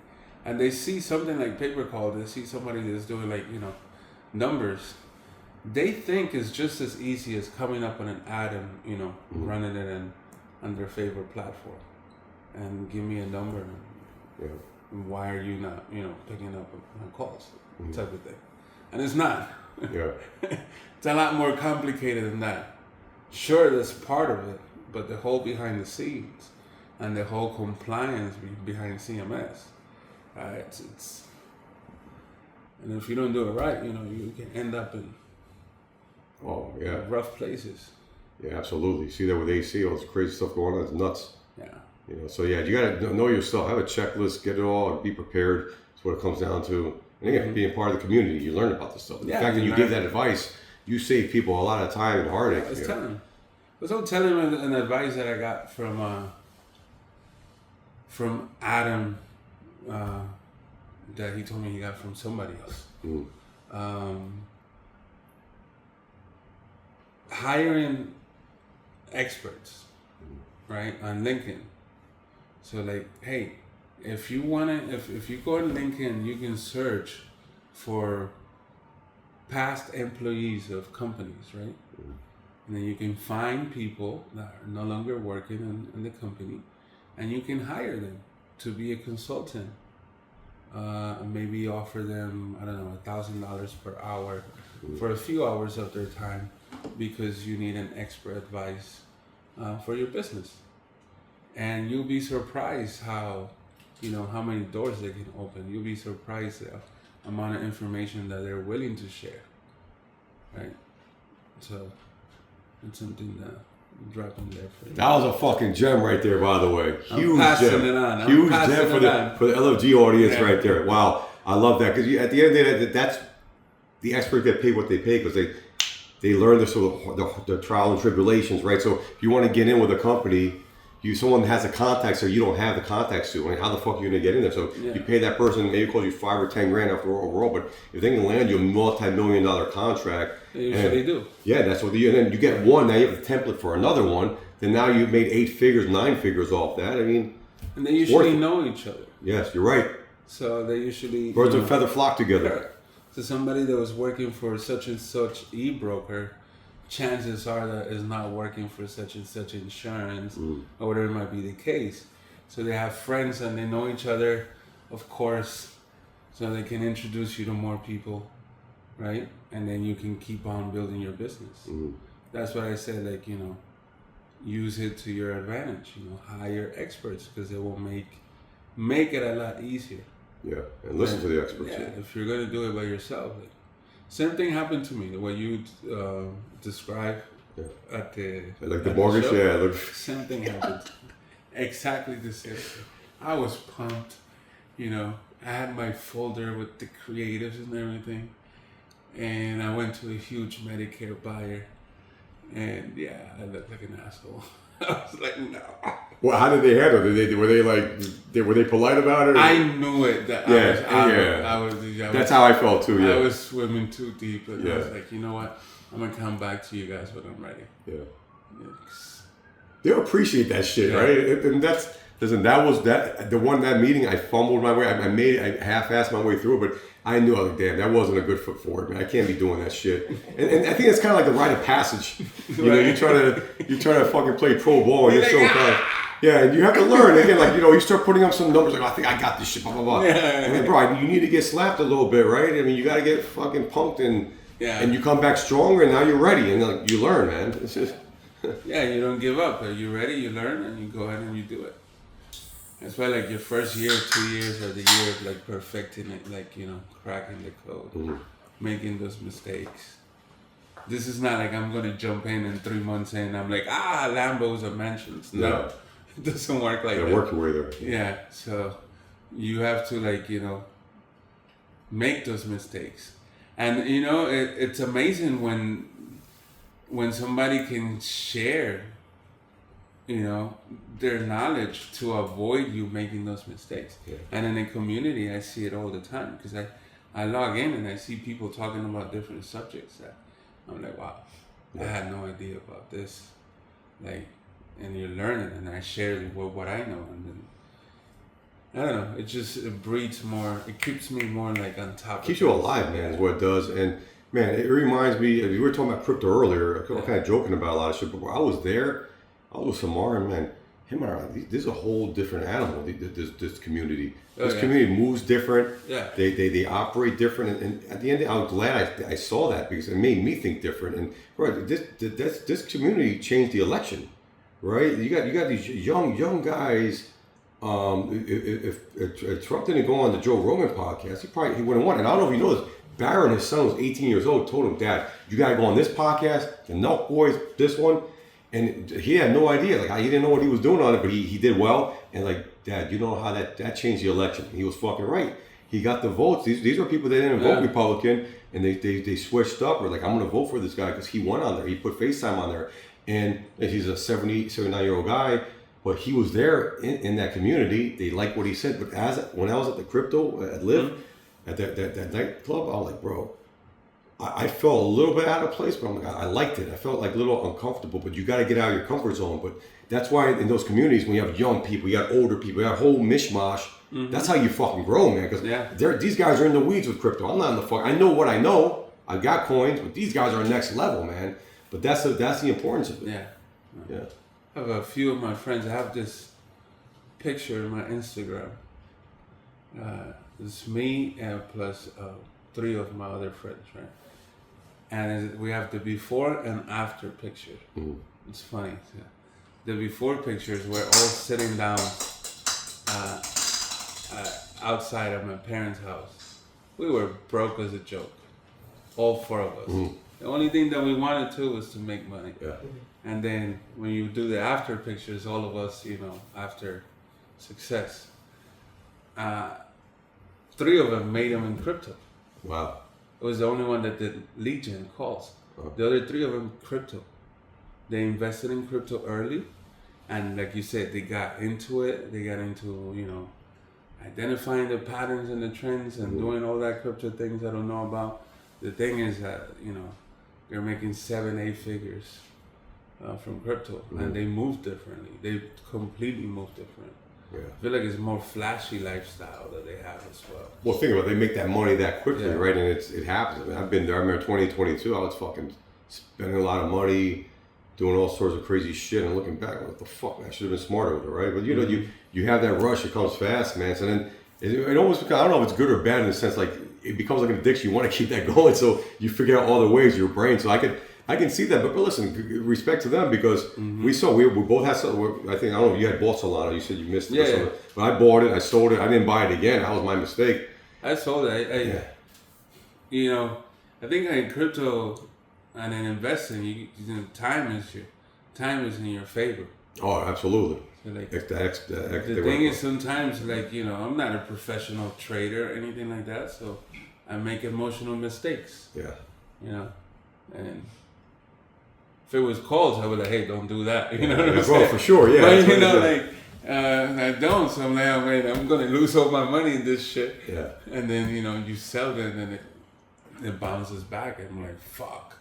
And they see something like pay-per-call, they see somebody that's doing like, you know, numbers. They think it's just as easy as coming up with an ad and, you know, running it on their favorite platform. And give me a number. And why are you not, you know, picking up on calls? Type of thing. And it's not. Yeah. It's a lot more complicated than that. Sure, that's part of it, but the whole behind the scenes and the whole compliance behind CMS, right? It's and if you don't do it right, you know, you can end up in rough places. Yeah, absolutely. See that with AC, all this crazy stuff going on, it's nuts. Yeah. You know, so yeah, you gotta know yourself, have a checklist, get it all, be prepared. That's what it comes down to. And again, being part of the community, you learn about this stuff. The fact that you give that advice, you save people a lot of time and heartache. I was telling him an advice that I got from Adam, that he told me he got from somebody else. Hiring experts, right, on LinkedIn. So like, hey, if you go on LinkedIn, you can search for past employees of companies, right? And then you can find people that are no longer working in the company, and you can hire them to be a consultant. Maybe offer them, I don't know, $1,000 per hour for a few hours of their time because you need an expert advice for your business. And you'll be surprised how many doors they can open. You'll be surprised the amount of information that they're willing to share, right? So it's something that I'm dropping there for you. That was a fucking gem right there, by the way. Huge gem. Huge gem for the LFG audience right there. Wow, I love that because at the end of the day, that's the experts get paid what they pay because they learn the trial and tribulations, right? So if you want to get in with a company, someone has a contact, so you don't have the contacts to. I mean, how the fuck are you gonna get in there? So you pay that person, maybe it costs you $5 or $10 grand overall, but if they can land you a multi-million-dollar contract, they usually do. Yeah, that's what and then you get one. Now you have a template for another one. Then now you've made 8 figures, 9 figures off that. I mean, and they usually know each other. Yes, you're right. So they usually birds of a feather flock together. Correct. So somebody that was working for such and such e-broker, chances are that is not working for such and such insurance or whatever might be the case. So they have friends and they know each other, of course, so they can introduce you to more people, right? And then you can keep on building your business. That's what I said, like, use it to your advantage, hire experts because it will make it a lot easier. Yeah, and listen to the experts. Yeah, if you're going to do it by yourself. Same thing happened to me, the way you described at the mortgage show. Same thing happened to me. Exactly the same thing. I was pumped, I had my folder with the creatives and everything, and I went to a huge Medicare buyer, and I looked like an asshole. I was like, no. Well, how did they handle it? Were they polite about it? I knew it. I was. That's how I felt too. Yeah. I was swimming too deep, and I was like, you know what? I'm gonna come back to you guys when I'm ready. Yeah. They'll appreciate that shit, right? And that meeting. I fumbled my way. I half-assed my way through it, but I knew, damn, that wasn't a good foot forward, man. I can't be doing that shit. And I think it's kind of like the rite of passage. You try to fucking play pro ball, and you're so proud. Yeah, and you have to learn. Again, you start putting up some numbers, I think I got this shit, blah, blah, blah. And then, bro, you need to get slapped a little bit, right? I mean, you got to get fucking punked and Yeah. And you come back stronger, and now you're ready, and like you learn, man. It's just Yeah, you don't give up. Are you ready? You learn, and you go ahead and you do it. That's why, like, your first year, 2 years, or the year of, like, perfecting it, like, cracking the code, making those mistakes. This is not like I'm going to jump in 3 months in, I'm like, Lambos or mansions. No, it doesn't work like that. work your way there. Yeah, so you have to, like, make those mistakes. And, it's amazing when somebody can share their knowledge to avoid you making those mistakes. Yeah. And in the community, I see it all the time because I log in and I see people talking about different subjects that I'm like, wow, I had no idea about this. Like, and you're learning, and I share what I know, and then I don't know. It breeds more. It keeps me more like on top. Keeps you alive, man. Is what it does. And man, it reminds me. We were talking about crypto earlier. I'm kind of joking about a lot of shit, but when I was there, I was with Samar, and man, him and I, this is a whole different animal. This community. This community moves different. Yeah. They operate different, and at the end, I was glad I saw that because it made me think different. And right, this community changed the election, right? You got these young guys. If Trump didn't go on the Joe Rogan podcast, he wouldn't won. And I don't know if you know this. Barron, his son, was 18 years old, told him, Dad, you got to go on this podcast, the Nelk Boys, this one. And he had no idea. Like, he didn't know what he was doing on it, but he did well. And like, Dad, you know how that changed the election. He was fucking right. He got the votes. These are people that didn't vote Republican, and they switched up. Or like, I'm going to vote for this guy because he won on there. He put FaceTime on there. And he's a 79-year-old guy. But he was there in that community. They liked what he said. But when I was at the crypto at Live, at that nightclub, I was like, bro, I felt a little bit out of place, but I'm like, I liked it. I felt like a little uncomfortable, but you got to get out of your comfort zone. But that's why in those communities, when you have young people, you got older people, you got a whole mishmash. That's how you fucking grow, man. Because these guys are in the weeds with crypto. I'm not in the fuck. I know what I know. I've got coins, but these guys are next level, man. But that's the importance of it. Yeah. I have a few of my friends. I have this picture in my Instagram. It's me and plus 3 of my other friends, right? And we have the before and after picture. It's funny. The before pictures, we're all sitting down outside of my parents' house. We were broke as a joke, all 4 of us. The only thing that we wanted to was to make money. Yeah. And then when you do the after pictures, all of us, after success, 3 of them made them in crypto. Wow. It was the only one that did lead gen calls. The other 3 of them, crypto. They invested in crypto early. And like you said, they got into it. They got into, identifying the patterns and the trends and doing all that crypto things I don't know about. The thing is that, they're making 7-8 figures from crypto, and they move differently. They completely move different. Yeah. I feel like it's more flashy lifestyle that they have as well. Well, think about it. They make that money that quickly, right? And it happens. I mean, I've been there. I remember 2022. I was fucking spending a lot of money, doing all sorts of crazy shit, and looking back, what the fuck, man? I should have been smarter with it, right? But you have that rush. It comes fast, man. So then it almost, I don't know if it's good or bad in the sense like it becomes like an addiction. You want to keep that going, so you figure out all the ways your brain. So I can see that, but listen, respect to them because we both had something. I think, I don't know if you had bought Solana. You said you missed it. Yeah. But I bought it. I sold it. I didn't buy it again. That was my mistake. I sold it. I think in crypto and in investing, time is in your favor. Oh, absolutely. So like, the thing is sometimes like, I'm not a professional trader or anything like that, so I make emotional mistakes. Yeah. And if it was calls, I would like, hey, don't do that. You know what I'm saying? Well, for sure, yeah. But I don't. So I'm like, oh, man, I'm gonna lose all my money in this shit. Yeah. And then you sell it, and then it bounces back, and I'm like, fuck,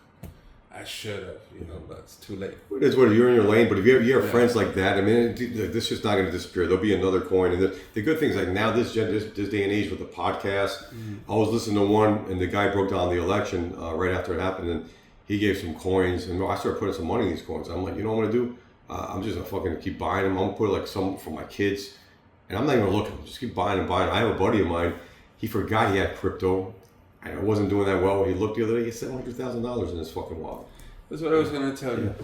I should have. But it's too late. It is what you're in your lane. But if you have friends like that, I mean, this is not going to disappear. There'll be another coin. And the good thing is like now this day and age with the podcast, I was listening to one, and the guy broke down the election right after it happened, and he gave some coins, and I started putting some money in these coins. I'm like, you know what I'm going to do? I'm just going to fucking keep buying them. I'm going to put like some for my kids, and I'm not even going to look at them. Just keep buying and buying. I have a buddy of mine. He forgot he had crypto. I wasn't doing that well. He looked the other day, he had $700,000 in his fucking wallet. That's what I was gonna tell you.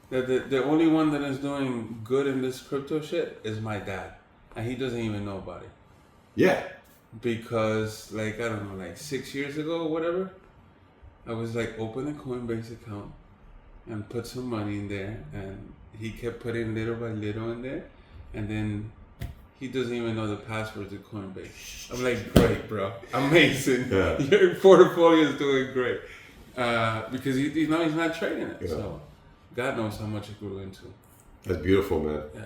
That the only one that is doing good in this crypto shit is my dad, and he doesn't even know about it. Yeah. Because like I don't know, like 6 years ago or whatever, I was like open a Coinbase account and put some money in there, and he kept putting little by little in there, and then he doesn't even know the password to Coinbase. I'm like, great, bro, amazing. Yeah. Your portfolio is doing great because he's not trading it. Yeah. So God knows how much it grew into. That's beautiful, man. Yeah.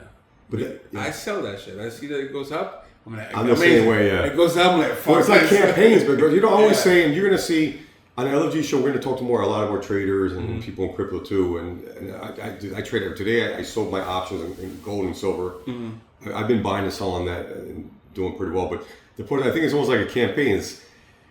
But I sell that shit. I see that it goes up. I'm like, I'm the same way, yeah. It goes up, I'm like, fuck. Well, it's like this. campaigns, but you know, always saying you're going to see on the LFG show. We're going to talk to a lot of more traders and people in crypto too. And I traded today. I sold my options in gold and silver. I've been buying and selling that and doing pretty well. But the point, I think it's almost like a campaign. It's,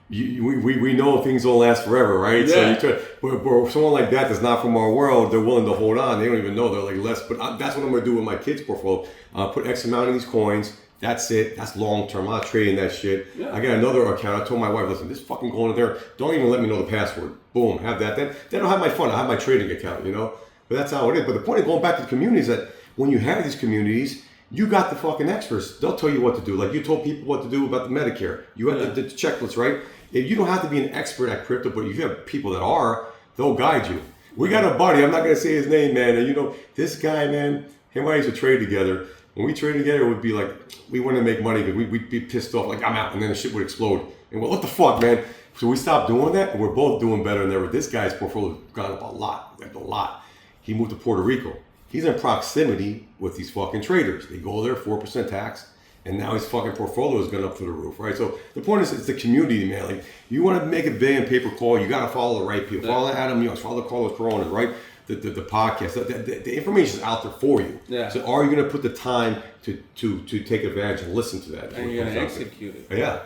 we know things don't last forever, right? Yeah. So but someone like that that's not from our world, they're willing to hold on. They don't even know they're like less. But that's what I'm going to do with my kids' portfolio. Put X amount in these coins. That's it. That's long term. I'm not trading that shit. Yeah. I got another account. I told my wife, listen, this fucking going in there. Don't even let me know the password. Boom, have that. Then I'll have my fun. I have my trading account, you know. But that's how it is. But the point of going back to the community is that when you have these communities, you got the fucking experts. They'll tell you what to do. Like you told people what to do about the Medicare. You have the checklist, right? If you don't have to be an expert at crypto, but if you have people that are, they'll guide you. We got a buddy. I'm not gonna say his name, man. And you know, this guy, man, him and I used to trade together. When we trade together, it would be like, we wouldn't make money because we'd be pissed off, like, I'm out, and then the shit would explode. And we're, what the fuck, man? So we stopped doing that, and we're both doing better than ever. This guy's portfolio has gone up a lot. He moved to Puerto Rico. He's in proximity with these fucking traders. They go there, 4% tax, and now his fucking portfolio has gone up through the roof, right? So the point is, it's the community, man. Like, you want to make a billion pay-per-call, you got to follow the right people. Follow Adam Young, follow Carlos Corona, right? The podcast, the information is out there for you. Yeah. So are you going to put the time to take advantage and listen to that? And you're going to execute it. Yeah.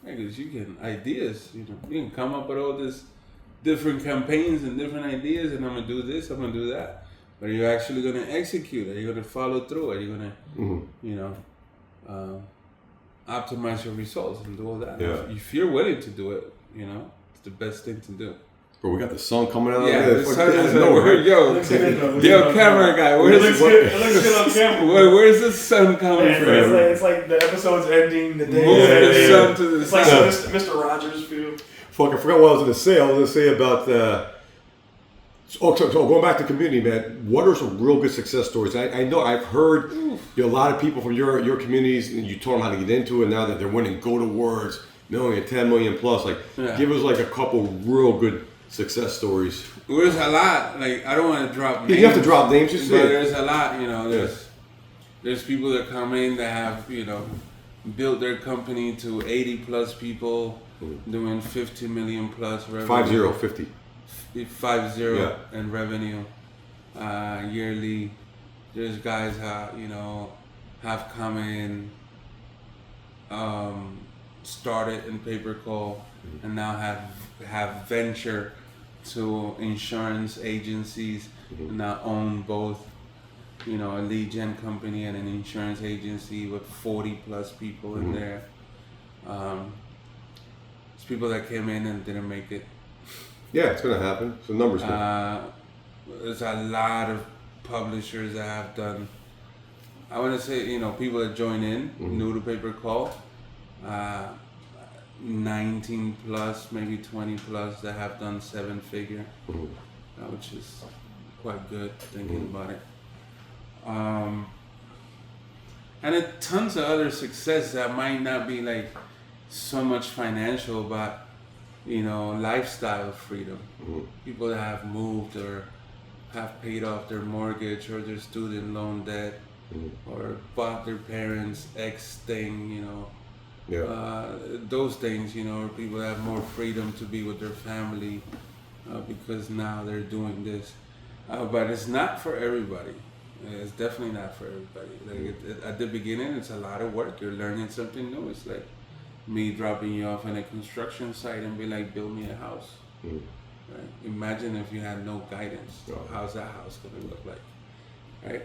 Because you get ideas. You can come up with all this different campaigns and different ideas, and I'm going to do this, I'm going to do that. But are you actually going to execute it? Are you going to follow through? Are you going to, optimize your results and do all that? Yeah. If you're willing to do it, it's the best thing to do. Bro, we got the sun coming out. Yeah, the sun is yo, camera guy. Where's it looks good on camera. Where's the sun coming from? It's like the episode's ending. The day is ending. The sun to the it's like Mr. Rogers feel. Fuck, I forgot what I was going to say. I was going to say about so going back to community, man. What are some real good success stories? I know I've heard a lot of people from your communities, and you told them how to get into it. Now that they're winning Go to Words, million, 10 million plus. Like, give us like a couple real good success stories. Well, there's a lot. Like, I don't want to drop names. You have to drop names, just but say. There's a lot. There's people that come in that have built their company to 80 plus people, doing 50 million plus revenue. 50 in revenue yearly. There's guys have come in, started in pay-per-call, and now have venture to insurance agencies, and now own both, a lead gen company and an insurance agency with 40 plus people in there. It's people that came in and didn't make it. Yeah, it's gonna happen. So numbers. There's a lot of publishers that have done. I want to say, people that join in, new to pay-per-call. 19 plus, maybe 20 plus that have done 7-figure, which is quite good thinking about it. And tons of other success that might not be like so much financial, but lifestyle freedom. People that have moved or have paid off their mortgage or their student loan debt, or bought their parents' ex thing, those things, or people that have more freedom to be with their family because now they're doing this. But it's not for everybody. It's definitely not for everybody. Like at the beginning, it's a lot of work. You're learning something new. It's like me dropping you off in a construction site and be like, build me a house. Right? Imagine if you had no guidance. How's that house going to look like? Right?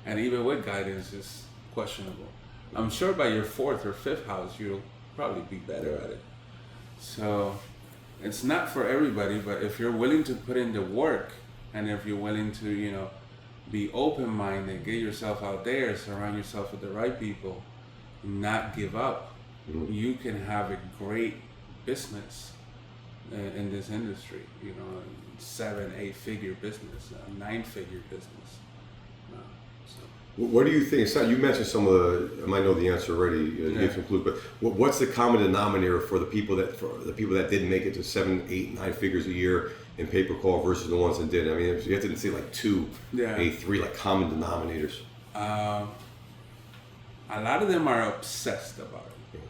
And even with guidance, it's questionable. I'm sure by your 4th or 5th house, you'll probably be better at it. So it's not for everybody, but if you're willing to put in the work, and if you're willing to, you know, be open-minded, get yourself out there, surround yourself with the right people, not give up, you can have a great business in this industry, you know, 7-8 figure business, 9-figure business. What do you think? You mentioned some of the. I might know the answer already. You gave some clues, but what's the common denominator for the people that didn't make it to 7, 8, 9 figures a year in pay-per-call versus the ones that did? I mean, you have to say like 2, 3, like common denominators. A lot of them are obsessed about it.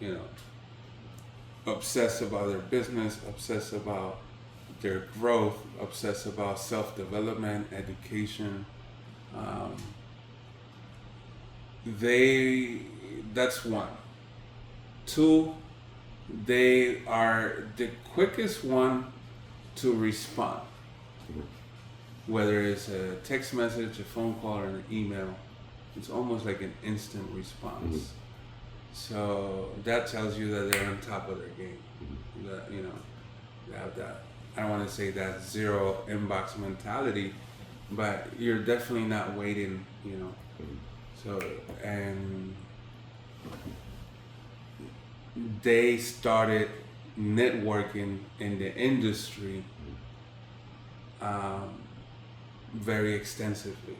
You know, obsessed about their business, obsessed about their growth, obsessed about self-development, education. That's one. 2, they are the quickest one to respond. Whether it's a text message, a phone call, or an email, it's almost like an instant response. So that tells you that they're on top of their game. That, you know, they have that, I don't want to say that zero inbox mentality, but you're definitely not waiting, you know. So, and they started networking in the industry very extensively,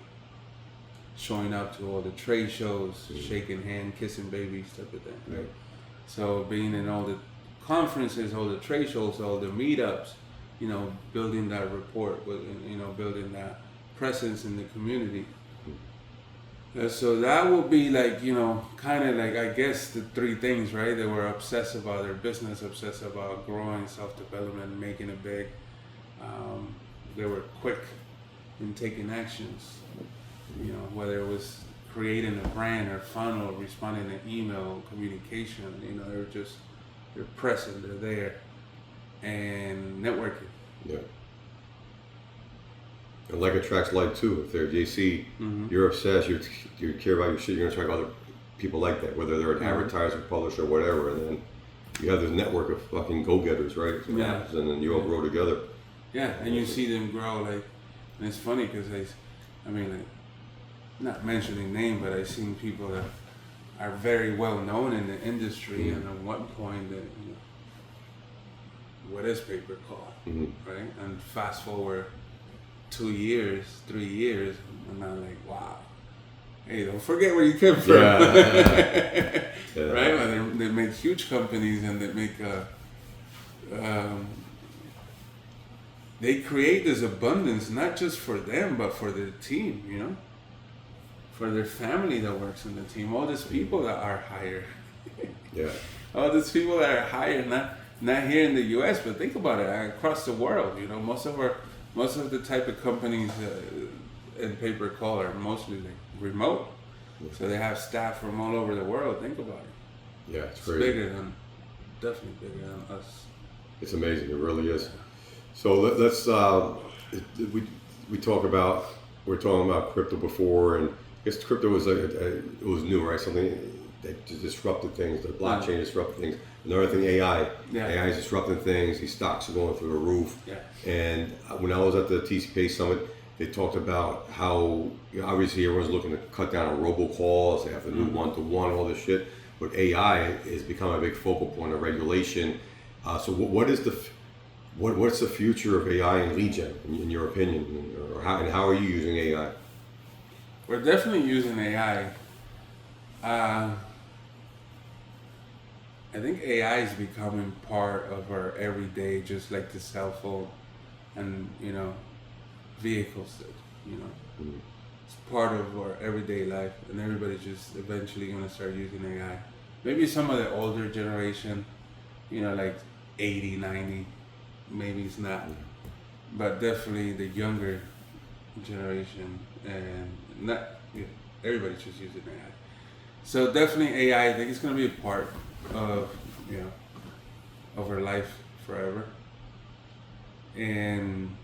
showing up to all the trade shows, shaking hands, kissing babies, type of thing, right? So being in all the conferences, all the trade shows, all the meetups, you know, building that rapport, you know, building that presence in the community. So that will be like, you know, kind of like, I guess, the 3 things, right? They were obsessed about their business, obsessed about growing, self-development, making it big. They were quick in taking actions, you know, whether it was creating a brand or funnel, responding to email, communication, you know, they're present, they're there, and networking. Yeah. And like attracts like too. If they see you're obsessed, you care about your shit, you're gonna attract other people like that, whether they're an advertiser, publisher, whatever. And then you have this network of fucking go-getters, right? And then you all grow together. Yeah, and you see them grow, like, and it's funny because I mean, like, not mentioning name, but I've seen people that are very well known in the industry, and at one point, that, you know, what is pay-per-call, right? And fast forward 2 years, 3 years, and I'm like, wow, hey, don't forget where you came from. Right? But they make huge companies, and they make they create this abundance, not just for them, but for their team, you know, for their family that works in the team, all these people that are hired. All these people that are hired, not here in the U.S., but think about it, across the world, you know, most of the type of companies in pay-per-call are mostly like remote, so they have staff from all over the world. Think about it. Yeah, it's crazy. Definitely bigger than us. It's amazing. It really is. So let's we we're talking about crypto before, and I guess crypto was it was new, right? Something that disrupted things. The blockchain disrupted things. Another thing, AI. AI is disrupting things. These stocks are going through the roof. And when I was at the TCPA Summit, they talked about how, you know, obviously everyone's looking to cut down on robocalls. They have to do one-to-one, all this shit. But AI has become a big focal point of regulation. So what's the future of AI in lead gen, in your opinion, or how are you using AI? We're definitely using AI. I think AI is becoming part of our everyday, just like the cell phone and, you know, vehicles, you know. It's part of our everyday life, and everybody's just eventually going to start using AI. Maybe some of the older generation, you know, like 80, 90, maybe it's not. But definitely the younger generation, and not, you know, everybody's just using AI. So definitely AI, I think it's going to be a part of, you know, of our life forever. And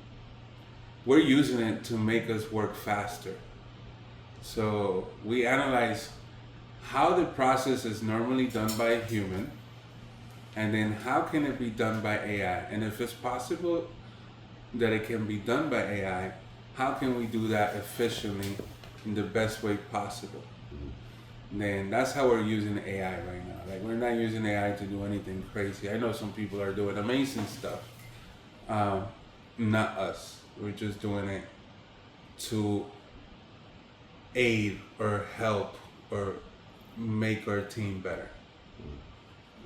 we're using it to make us work faster. So we analyze how the process is normally done by a human, And then how can it be done by AI? And if it's possible that it can be done by AI, how can we do that efficiently in the best way possible? Then that's how we're using AI right now. Like, we're not using AI to do anything crazy. I know some people are doing amazing stuff. Not us. We're just doing it to aid or help or make our team better.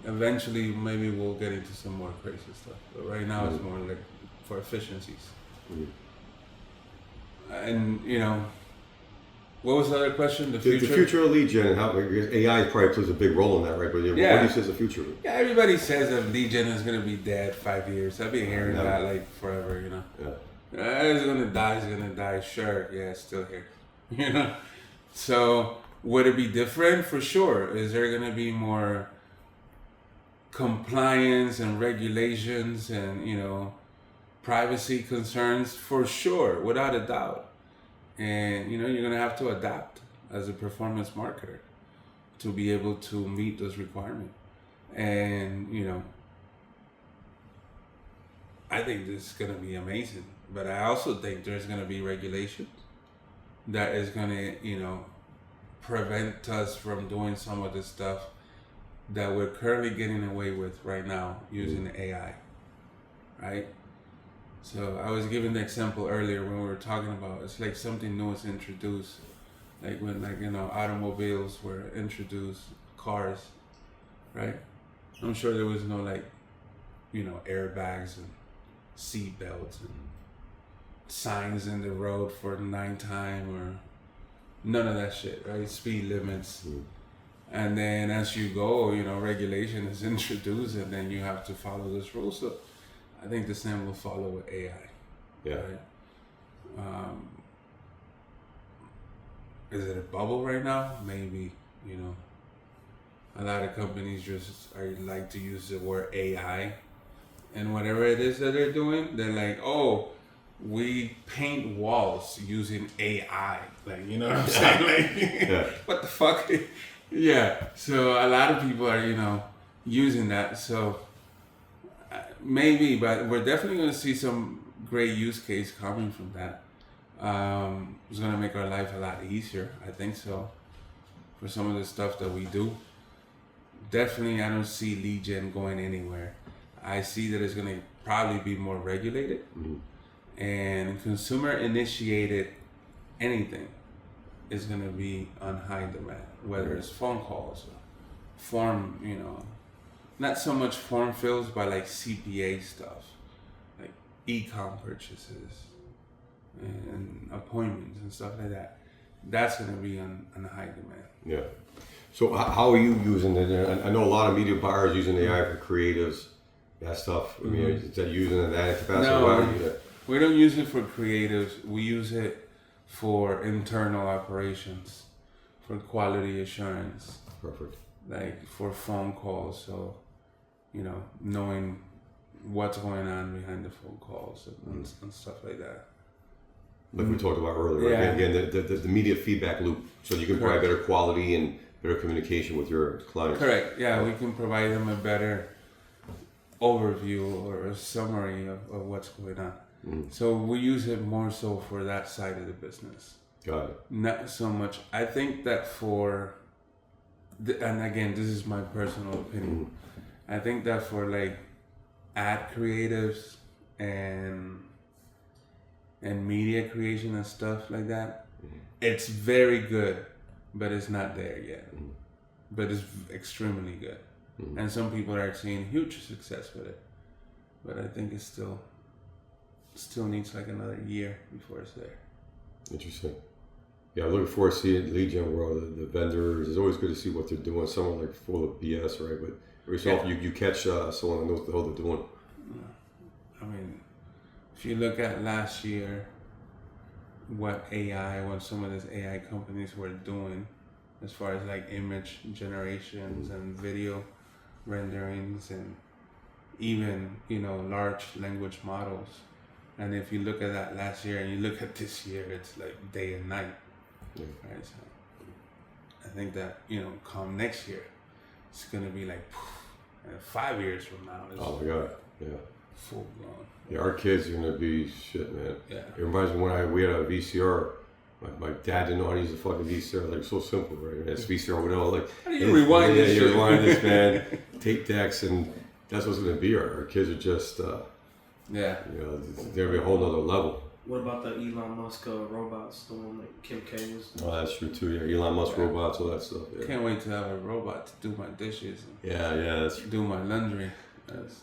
Eventually, maybe we'll get into some more crazy stuff. But right now, it's more like for efficiencies. And, you know, what was the other question? The future? The future of lead gen, and how AI probably plays a big role in that, right? But what do you say is the future? Yeah, everybody says that lead gen is going to be dead 5 years. I've been hearing that like forever, you know. It's going to die. Sure, yeah, it's still here. You know? So, would it be different? For sure. Is there going to be more compliance and regulations and, you know, privacy concerns? For sure, without a doubt. And, you know, you're going to have to adapt as a performance marketer to be able to meet those requirements. And, you know, I think this is going to be amazing. But I also think there's going to be regulations that is going to, you know, prevent us from doing some of the stuff that we're currently getting away with right now using AI, right? So I was giving the example earlier when we were talking about, it's like something new is introduced, like when, like, you know, automobiles were introduced, cars, right? I'm sure there was no, like, you know, airbags and seat belts and signs in the road for night time or none of that shit, right? Speed limits. And then as you go, you know, regulation is introduced and then you have to follow this rule. So I think the same will follow with AI. Yeah. Right? Is it a bubble right now? Maybe, you know. A lot of companies just like to use the word AI. And whatever it is that they're doing, they're like, oh, we paint walls using AI. Like, you know what I'm saying? Like, what the fuck? Yeah. So a lot of people are, you know, using that. So maybe, but we're definitely going to see some great use case coming from that. It's going to make our life a lot easier. I think so. For some of the stuff that we do. Definitely, I don't see lead gen going anywhere. I see that it's going to probably be more regulated. And consumer initiated anything is going to be on high demand, whether it's phone calls or form, you know, not so much form fills, but like CPA stuff, like e-com purchases and appointments and stuff like that. That's going to be on high demand. Yeah. So how are you using it? I know a lot of media buyers using AI for creatives, that stuff. I mean, is that using it in that capacity? No, we don't use it for creatives. We use it for internal operations, for quality assurance. Perfect. Like for phone calls, so, you know, knowing what's going on behind the phone calls and stuff like that. Like we talked about earlier, Yeah. Again, the media feedback loop, so you can provide better quality and better communication with your clients. Correct. Yeah, we can provide them a better overview or a summary of what's going on. So we use it more so for that side of the business. Got it. Not so much. I think that for, and again, this is my personal opinion. I think that for like ad creatives and media creation and stuff like that, it's very good, but it's not there yet. But it's extremely good. And some people are seeing huge success with it. But I think it still needs like another year before it's there. Interesting. Yeah, I'm looking forward to seeing the lead gen world. The vendors, it's always good to see what they're doing. Some are like full of BS, right? But every so often you catch someone that knows what the hell they're doing. I mean, if you look at last year, what some of these AI companies were doing as far as like image generations and video renderings and even, you know, large language models. And if you look at that last year and you look at this year, it's like day and night. Right? So I think that, you know, come next year, it's going to be like, And 5 years from now, it's oh my god, yeah, full blown. Yeah, our kids are gonna be shit, man. Yeah. It reminds me when we had a VCR. My dad didn't know how to use a fucking VCR. Like, so simple, right? It's VCR, whatever. Like, how do you rewind this shit? You rewind this, man. Tape decks, and that's what's gonna be. Our kids are just, yeah. You know, they're gonna be a whole nother level. What about the Elon Musk robots, the one that Kim K was doing? Oh, that's true too. Yeah, Elon Musk robots, all that stuff. Yeah. Can't wait to have a robot to do my dishes. And that's do my laundry. That's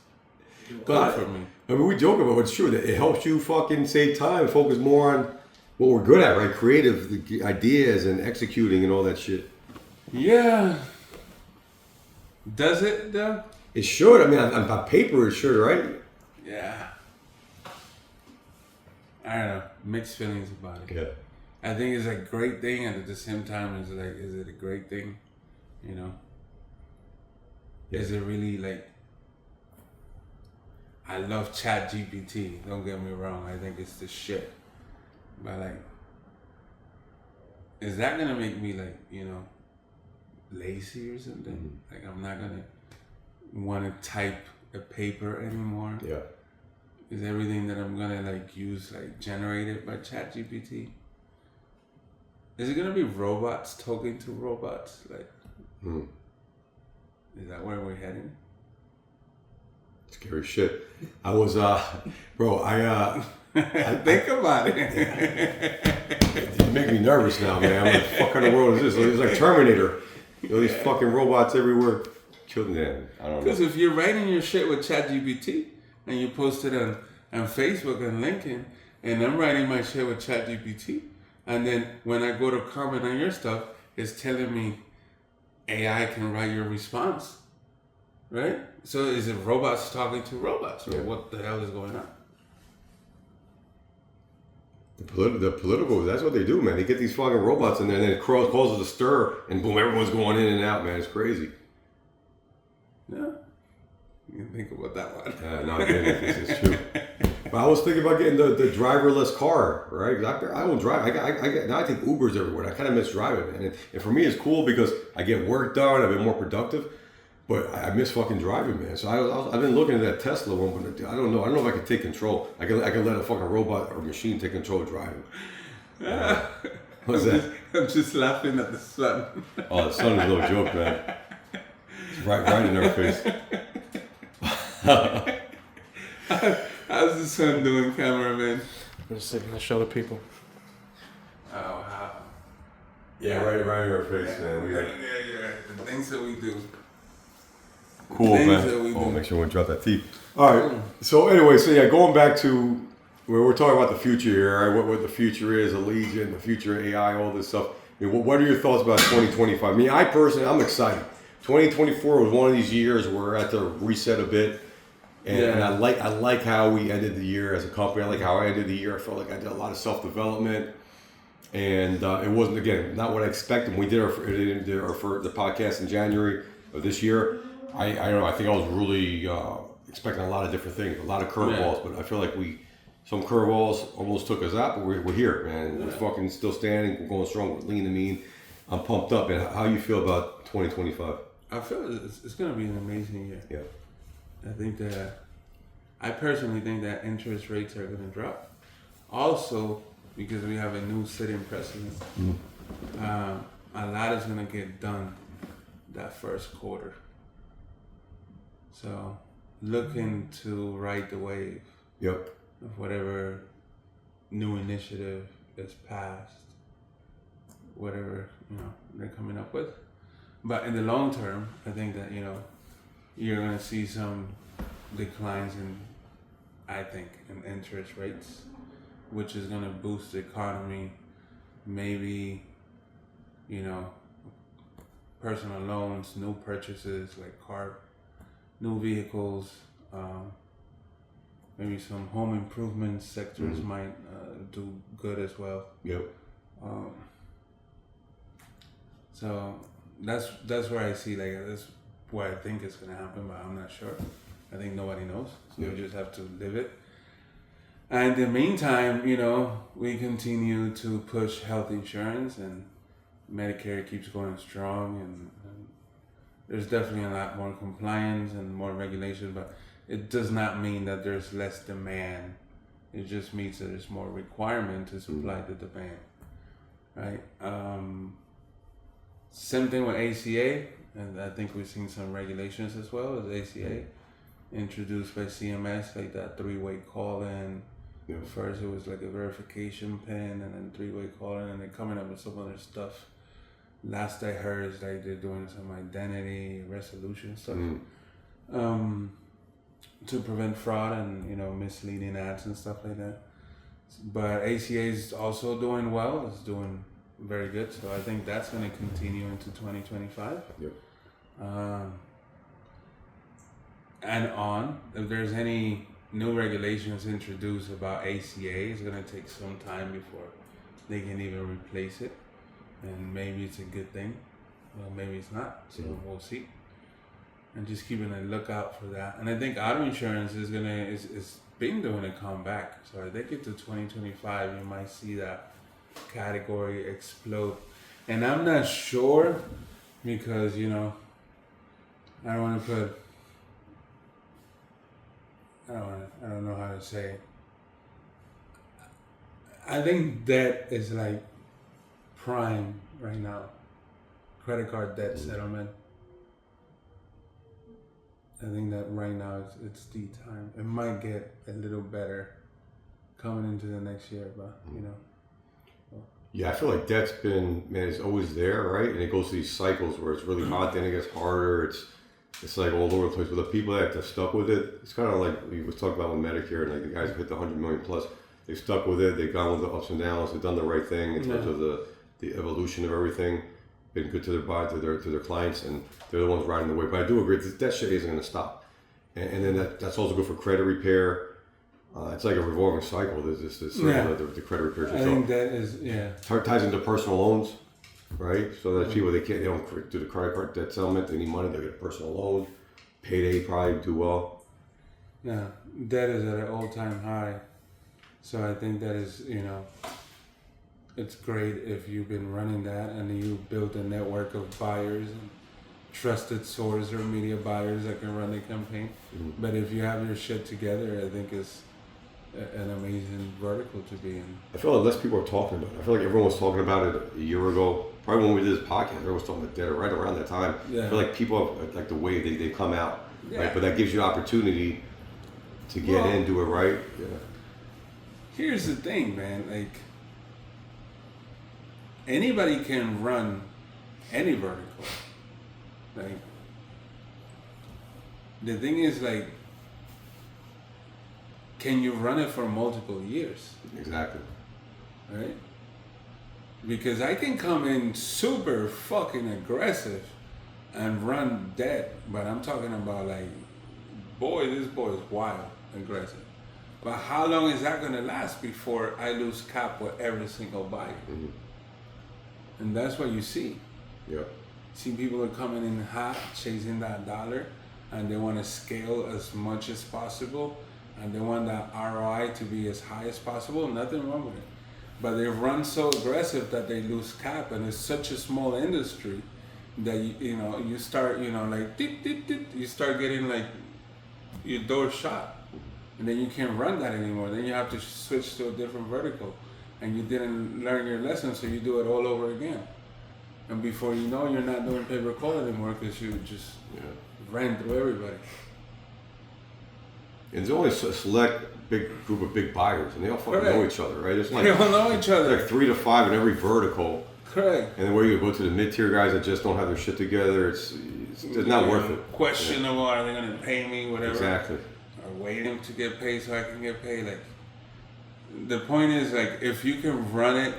good for me. I mean, we joke about it, but it's true that it helps you fucking save time, focus more on what we're good at, right? Creative the ideas and executing and all that shit. Yeah. Does it though? It should. I mean, on paper, it should, right? Yeah. I don't know. Mixed feelings about it. Yeah. I think it's a great thing, and at the same time, it's like, is it a great thing? You know? Yeah. Is it really like? I love ChatGPT. Don't get me wrong. I think it's the shit. But like, is that gonna make me like, you know, lazy or something? Mm-hmm. Like, I'm not gonna want to type a paper anymore. Yeah. Is everything that I'm gonna like use like generated by ChatGPT? Is it gonna be robots talking to robots? Like, is that where we're heading? Scary shit. I was, bro. I think about it. You make me nervous now, man. I'm like, what kind of world is this? It's like Terminator. You know, these fucking robots everywhere. Children, I don't know. Because if you're writing your shit with ChatGPT and you post it on Facebook and LinkedIn, and I'm writing my shit with ChatGPT, and then when I go to comment on your stuff, it's telling me AI can write your response, right? So is it robots talking to robots, or what the hell is going on? The political, that's what they do, man. They get these fucking robots in there, and then it causes a stir, and boom, everyone's going in and out, man. It's crazy. Yeah. You can think about that one. No, it's true. But I was thinking about getting the driverless car, right? I don't drive. Now I take Ubers everywhere. I kind of miss driving, man. And for me, it's cool because I get work done. I've been more productive. But I miss fucking driving, man. So I've been looking at that Tesla one, but I don't know. I don't know if I could take control. I can let a fucking robot or machine take control of driving. What's that? I'm just laughing at the sun. Oh, the sun is no joke, man. It's right in our face. How's the sun doing, cameraman? I'm just sitting to show the people. Oh, how? Yeah, right in our face, man. Yeah. The things that we do. Cool, man. Make sure we don't drop that T. All right. So anyway, going back to where we're talking about the future here, right? What the future is, Allegiant, the future of AI, all this stuff. I mean, what are your thoughts about 2025? I mean, I personally, I'm excited. 2024 was one of these years where I had to reset a bit. And I like how we ended the year as a company. I like how I ended the year. I felt like I did a lot of self-development. And it wasn't, again, not what I expected. We did our the podcast in January of this year. I don't know. I think I was really expecting a lot of different things, a lot of curveballs. But I feel like some curveballs almost took us out, but we're here, man. We're fucking still standing. We're going strong. We're lean and mean. I'm pumped up. And how you feel about 2025? I feel it's going to be an amazing year. Yeah. I think that I personally think that interest rates are going to drop. Also, because we have a new sitting president, a lot is going to get done that first quarter. So, looking to ride the wave of whatever new initiative is passed, whatever they're coming up with. But in the long term, I think that you're going to see some declines in interest rates, which is going to boost the economy. Maybe, personal loans, new purchases like new vehicles, maybe some home improvement sectors might do good as well. So that's where I see that's what I think is going to happen, but I'm not sure. I think nobody knows, so we just have to live it. And in the meantime, we continue to push health insurance, and Medicare keeps going strong, and there's definitely a lot more compliance and more regulation, but it does not mean that there's less demand. It just means that there's more requirement to supply the demand, right? Same thing with ACA, and I think we've seen some regulations as well as ACA introduced by CMS, like that three-way call-in. First it was like a verification pin, and then three-way call-in, and they're coming up with some other stuff. Last I heard is like they're doing some identity resolution stuff to prevent fraud and misleading ads and stuff like that. But ACA is also doing well. It's doing very good. So I think that's going to continue into 2025. Yep. And on. If there's any new regulations introduced about ACA, it's going to take some time before they can even replace it. And maybe it's a good thing. Well, maybe it's not. So we'll see. And just keeping a lookout for that. And I think auto insurance is been doing a comeback. So I think into 2025 you might see that category explode. And I'm not sure because I don't want to put I don't know how to say it. I think debt is like prime right now. Credit card debt settlement. I think that right now it's the time. It might get a little better coming into the next year, but Yeah, I feel like debt's been, it's always there, right? And it goes through these cycles where it's really hot, then it gets harder. It's like all over the place. But the people that have stuck with it, it's kind of like we was talking about with Medicare, and like the guys who hit the 100 million plus, they stuck with it. They've gone with the ups and downs. They've done the right thing in terms of the evolution of everything. Been good to their clients, and they're the ones riding the wave. But I do agree that shit isn't going to stop. And then that's also good for credit repair. It's like a revolving cycle. There's this the credit repair. I think that is ties into personal loans, right? So that people they don't do the credit card debt settlement. They need money. They get a personal loan. Payday probably do well. Yeah, debt is at an all-time high. So I think that is it's great if you've been running that and you build a network of buyers and trusted source or media buyers that can run the campaign. But if you have your shit together, I think it's an amazing vertical to be in. I feel like less people are talking about it. I feel like everyone was talking about it a year ago. Probably when we did this podcast, everyone was talking about debt right around that time. Yeah. I feel like people have, like the way they come out, right? But that gives you opportunity to get in, do it right. Yeah. Here's the thing, man. Like, anybody can run any vertical. Like, the thing is, like, can you run it for multiple years? Exactly. Right? Because I can come in super fucking aggressive and run debt, but I'm talking about like, this boy is wild aggressive. But how long is that gonna last before I lose cap with every single buyer? And that's what you see. Yeah. See, people are coming in hot, chasing that dollar, and they want to scale as much as possible, and they want that ROI to be as high as possible. Nothing wrong with it. But they run so aggressive that they lose cap, and it's such a small industry that you start like you start getting like your door shot, and then you can't run that anymore. Then you have to switch to a different vertical, and you didn't learn your lesson, so you do it all over again. And before you know, you're not doing pay-per-call anymore because you just ran through everybody. And there's only a select big group of big buyers, and they all fucking know each other, right? It's like, they all know each other. Like 3 to 5 in every vertical. Correct. And then where you go to the mid-tier guys that just don't have their shit together, it's not worth it. Questionable. Are they going to pay me? Whatever. Exactly. Or waiting to get paid so I can get paid. Like, the point is, like, if you can run it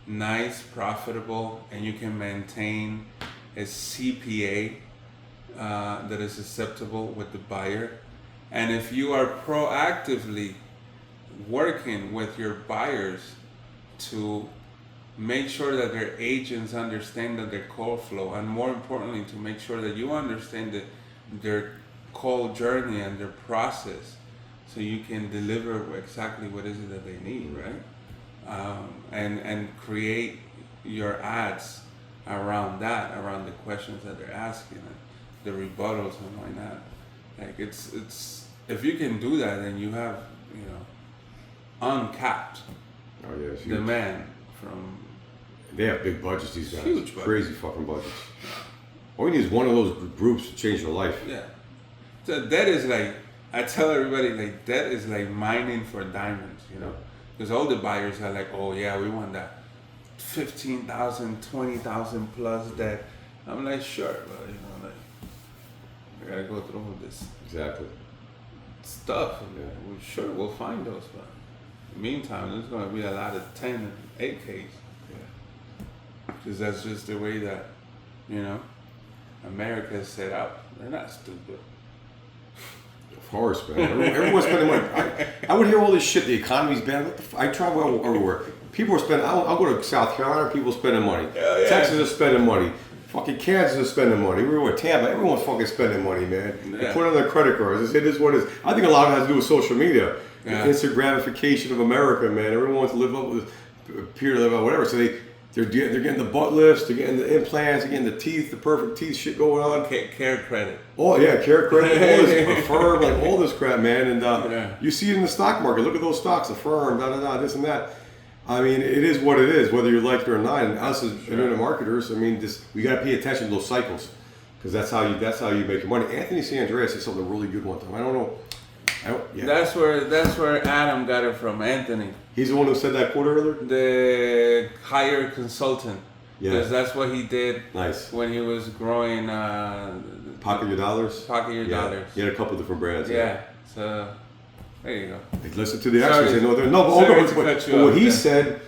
nice, profitable, and you can maintain a CPA that is acceptable with the buyer, and if you are proactively working with your buyers to make sure that their agents understand that their call flow, and more importantly, to make sure that you understand their call journey and their process, so you can deliver exactly what is it that they need, right? And create your ads around that, around the questions that they're asking. the rebuttals and whatnot. Like it's if you can do that, then you have uncapped demand from. They have big budgets, these guys. Huge budgets. Crazy fucking budgets. All you need is one of those groups to change your life. Yeah. So that is like, I tell everybody, like, that is like mining for diamonds, Because all the buyers are like, oh yeah, we want that 15,000, 20,000 plus that. I'm like, sure, but I gotta go through this. Exactly. Stuff. Yeah. Well, sure, we'll find those, but in the meantime, there's gonna be a lot of 10 and 8Ks. Because that's just the way that, America is set up. They're not stupid. Of course, man. Everyone's spending money. I would hear all this shit. The economy's bad. I travel everywhere. People are spending. I'll go to South Carolina. People spending money. Yeah. Texas is spending money. Fucking Kansas is spending money. We were at Tampa. Everyone's fucking spending money, man. They put on their credit cards. It is what it is. I think a lot of it has to do with social media. Yeah. The instant gratification of America, man. Everyone wants to live up with, appear to live up, whatever. So they're getting the butt lifts, they're getting the implants, they're getting the teeth, the perfect teeth shit going on. Care credit. Oh yeah, care credit, all this Affirm, like all this crap, man. And you see it in the stock market. Look at those stocks, Affirm, this and that. I mean, it is what it is, whether you like it or not. And us as internet marketers, I mean, we got to pay attention to those cycles because that's how you make your money. Anthony Sandreas said something really good one time. I don't know. That's where Adam got it from. Anthony. He's the one who said that quote earlier? The hire consultant. Because that's what he did when he was growing. Pocket Your Dollars? Pocket Your Dollars. He had a couple different brands. Yeah. So, there you go. Listen to the experts. They know they're but what he said,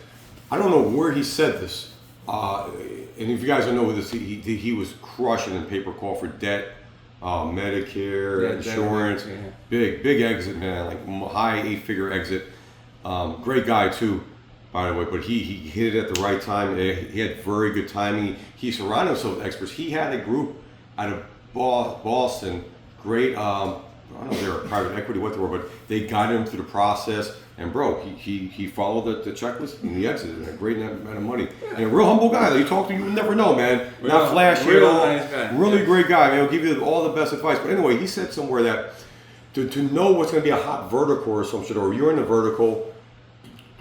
I don't know where he said this. And if you guys don't know this, he was crushing in pay-per-call for debt. Medicare, insurance, big exit, man, like high 8-figure exit. Great guy too, by the way, but he hit it at the right time. He had very good timing. He surrounded himself with experts. He had a group out of Boston, great, I don't know if they were private equity, what they were, but they guided him through the process. And bro, he followed the checklist and he exited in a great amount of money. And a real humble guy that you talk to, you would never know, man. Not flashy at all. Nice guy. Really great guy, man. He'll give you all the best advice. But anyway, he said somewhere that to know what's going to be a hot vertical or some shit, or you're in a vertical,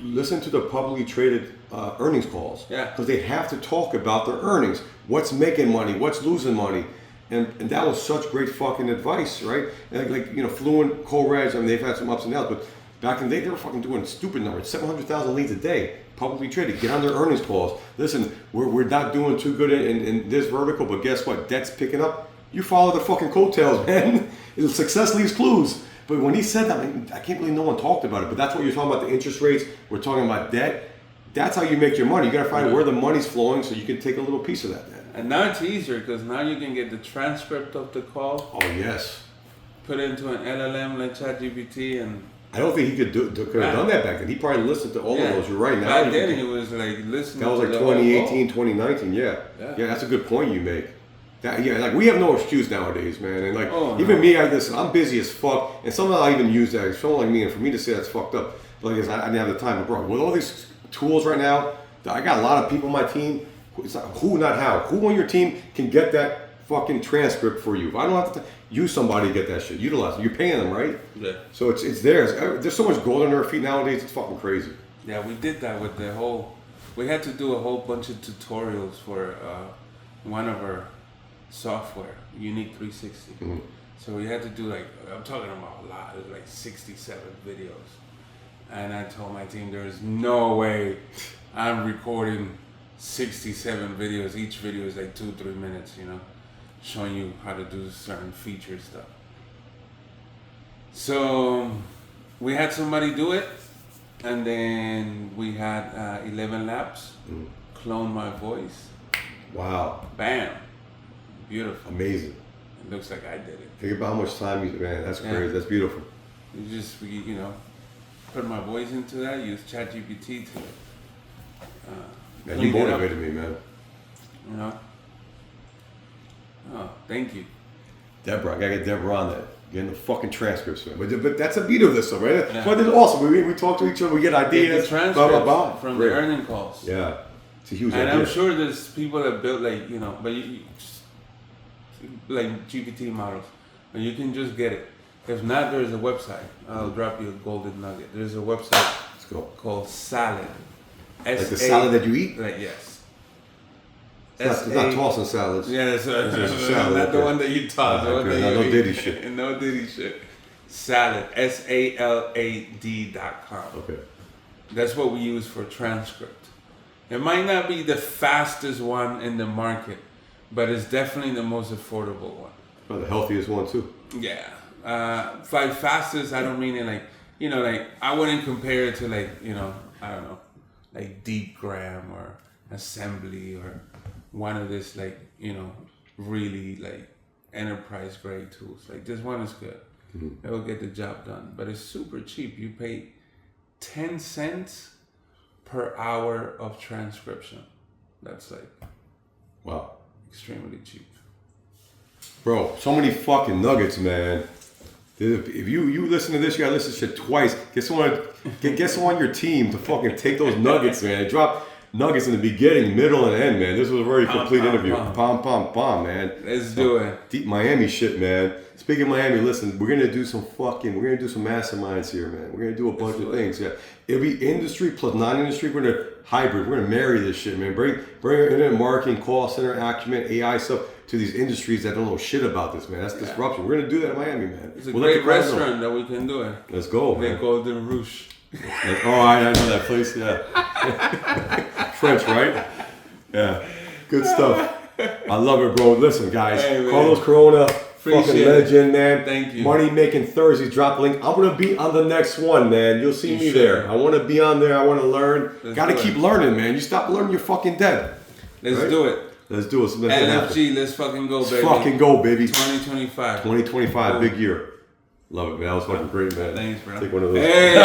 listen to the publicly traded earnings calls. Yeah. Because they have to talk about their earnings. What's making money? What's losing money? And that was such great fucking advice, right? And like Fluent, Co-Reg, I mean, they've had some ups and downs, but back in the day, they were fucking doing stupid numbers, 700,000 leads a day, publicly traded. Get on their earnings calls. Listen, we're not doing too good in this vertical, but guess what? Debt's picking up. You follow the fucking coattails, man. Success leaves clues. But when he said that, I can't believe no one talked about it. But that's what you're talking about, the interest rates. We're talking about debt. That's how you make your money. You got to find where the money's flowing so you can take a little piece of that, man. And now it's easier because now you can get the transcript of the call. Oh, yes. Put it into an LLM like ChatGPT and... I don't think he could have done that back then. He probably listened to all of those. You're right. Now back then he was like listening. That was like 2018, 2019. Yeah, that's a good point you make. Like we have no excuse nowadays, man. And like even me, listen, I'm busy as fuck, and sometimes I even use that. Someone like me, and for me to say that's fucked up, like I didn't have the time. But bro, with all these tools right now, I got a lot of people on my team. It's not who, not how. Who on your team can get that fucking transcript for you? If I don't have to use somebody to get that shit, utilize it. You're paying them, right? Yeah. So it's theirs. There's so much gold on their feet nowadays. It's fucking crazy. Yeah, we did that with the whole. We had to do a whole bunch of tutorials for one of our software, Unique 360. Mm-hmm. So we had to do I'm talking about a lot. It was like 67 videos, and I told my team there is no way I'm recording 67 videos. Each video is like 2-3 minutes, showing you how to do certain feature stuff. So we had somebody do it, and then we had 11 laps, clone my voice. Wow. Bam. Beautiful. Amazing. It looks like I did it. Think about how much time man, that's crazy. That's beautiful. You just, put my voice into that, use ChatGPT to man, you motivated me, man. Oh, thank you. Deborah, I gotta get Deborah on that. Getting the fucking transcripts, man. But that's the beauty of this stuff, right? Yeah. But it's awesome. We talk to each other, we get ideas. The transcripts from the earning calls. Yeah. It's a huge and idea. I'm sure there's people that built but like GPT models, and you can just get it. If not, there's a website. I'll drop you a golden nugget. There's a website called Salad. Like the salad that you eat? Like, yes. It's not tossing salads. Yeah, that's It's a salad. not the one that you toss. The one that no you Diddy eat. shit. No Diddy shit. Salad. SALAD.com. Okay. That's what we use for transcript. It might not be the fastest one in the market, but it's definitely the most affordable one. Probably the healthiest one too. Yeah. By fastest, I don't mean it like, like I wouldn't compare it to like, I don't know, like Deepgram or Assembly or one of this like, really like enterprise grade tools. Like this one is good. It will get the job done, but it's super cheap. You pay 10 cents per hour of transcription. That's like, wow, extremely cheap. Bro, so many fucking nuggets, man. If you listen to this, you gotta listen to shit twice. Get someone on your team to fucking take those nuggets, man. Drop nuggets in the beginning, middle, and end, man. This was a very complete interview. Pom, man. Let's do it. Deep Miami shit, man. Speaking of Miami, listen, we're gonna do some masterminds here, man. We're gonna do a bunch of things. Yeah, it'll be industry plus non-industry. We're gonna hybrid. We're gonna marry this shit, man. Bring internet marketing, call center acumen, AI stuff to these industries that don't know shit about this, man. That's disruption. We're gonna do that in Miami, man. It's a great restaurant that we can do it. Let's go, man. The Golden Rouge. I know that place. Yeah, French, right? Yeah, good stuff. I love it, bro. Listen, guys, hey, Carlos Corona. Fucking legend, man. Thank you. Money Making Thursdays. Drop a link. I'm gonna be on the next one, man. You'll see me there. I want to be on there. I want to learn. Gotta keep learning, man. You stop learning, you're fucking dead. Let's do it. Let's do it. LFG, let's fucking go, baby. Let's fucking go, baby. 2025. 2025, big year. Love it, man. That was fucking great, man. Thanks, bro. Take one of those. Hey.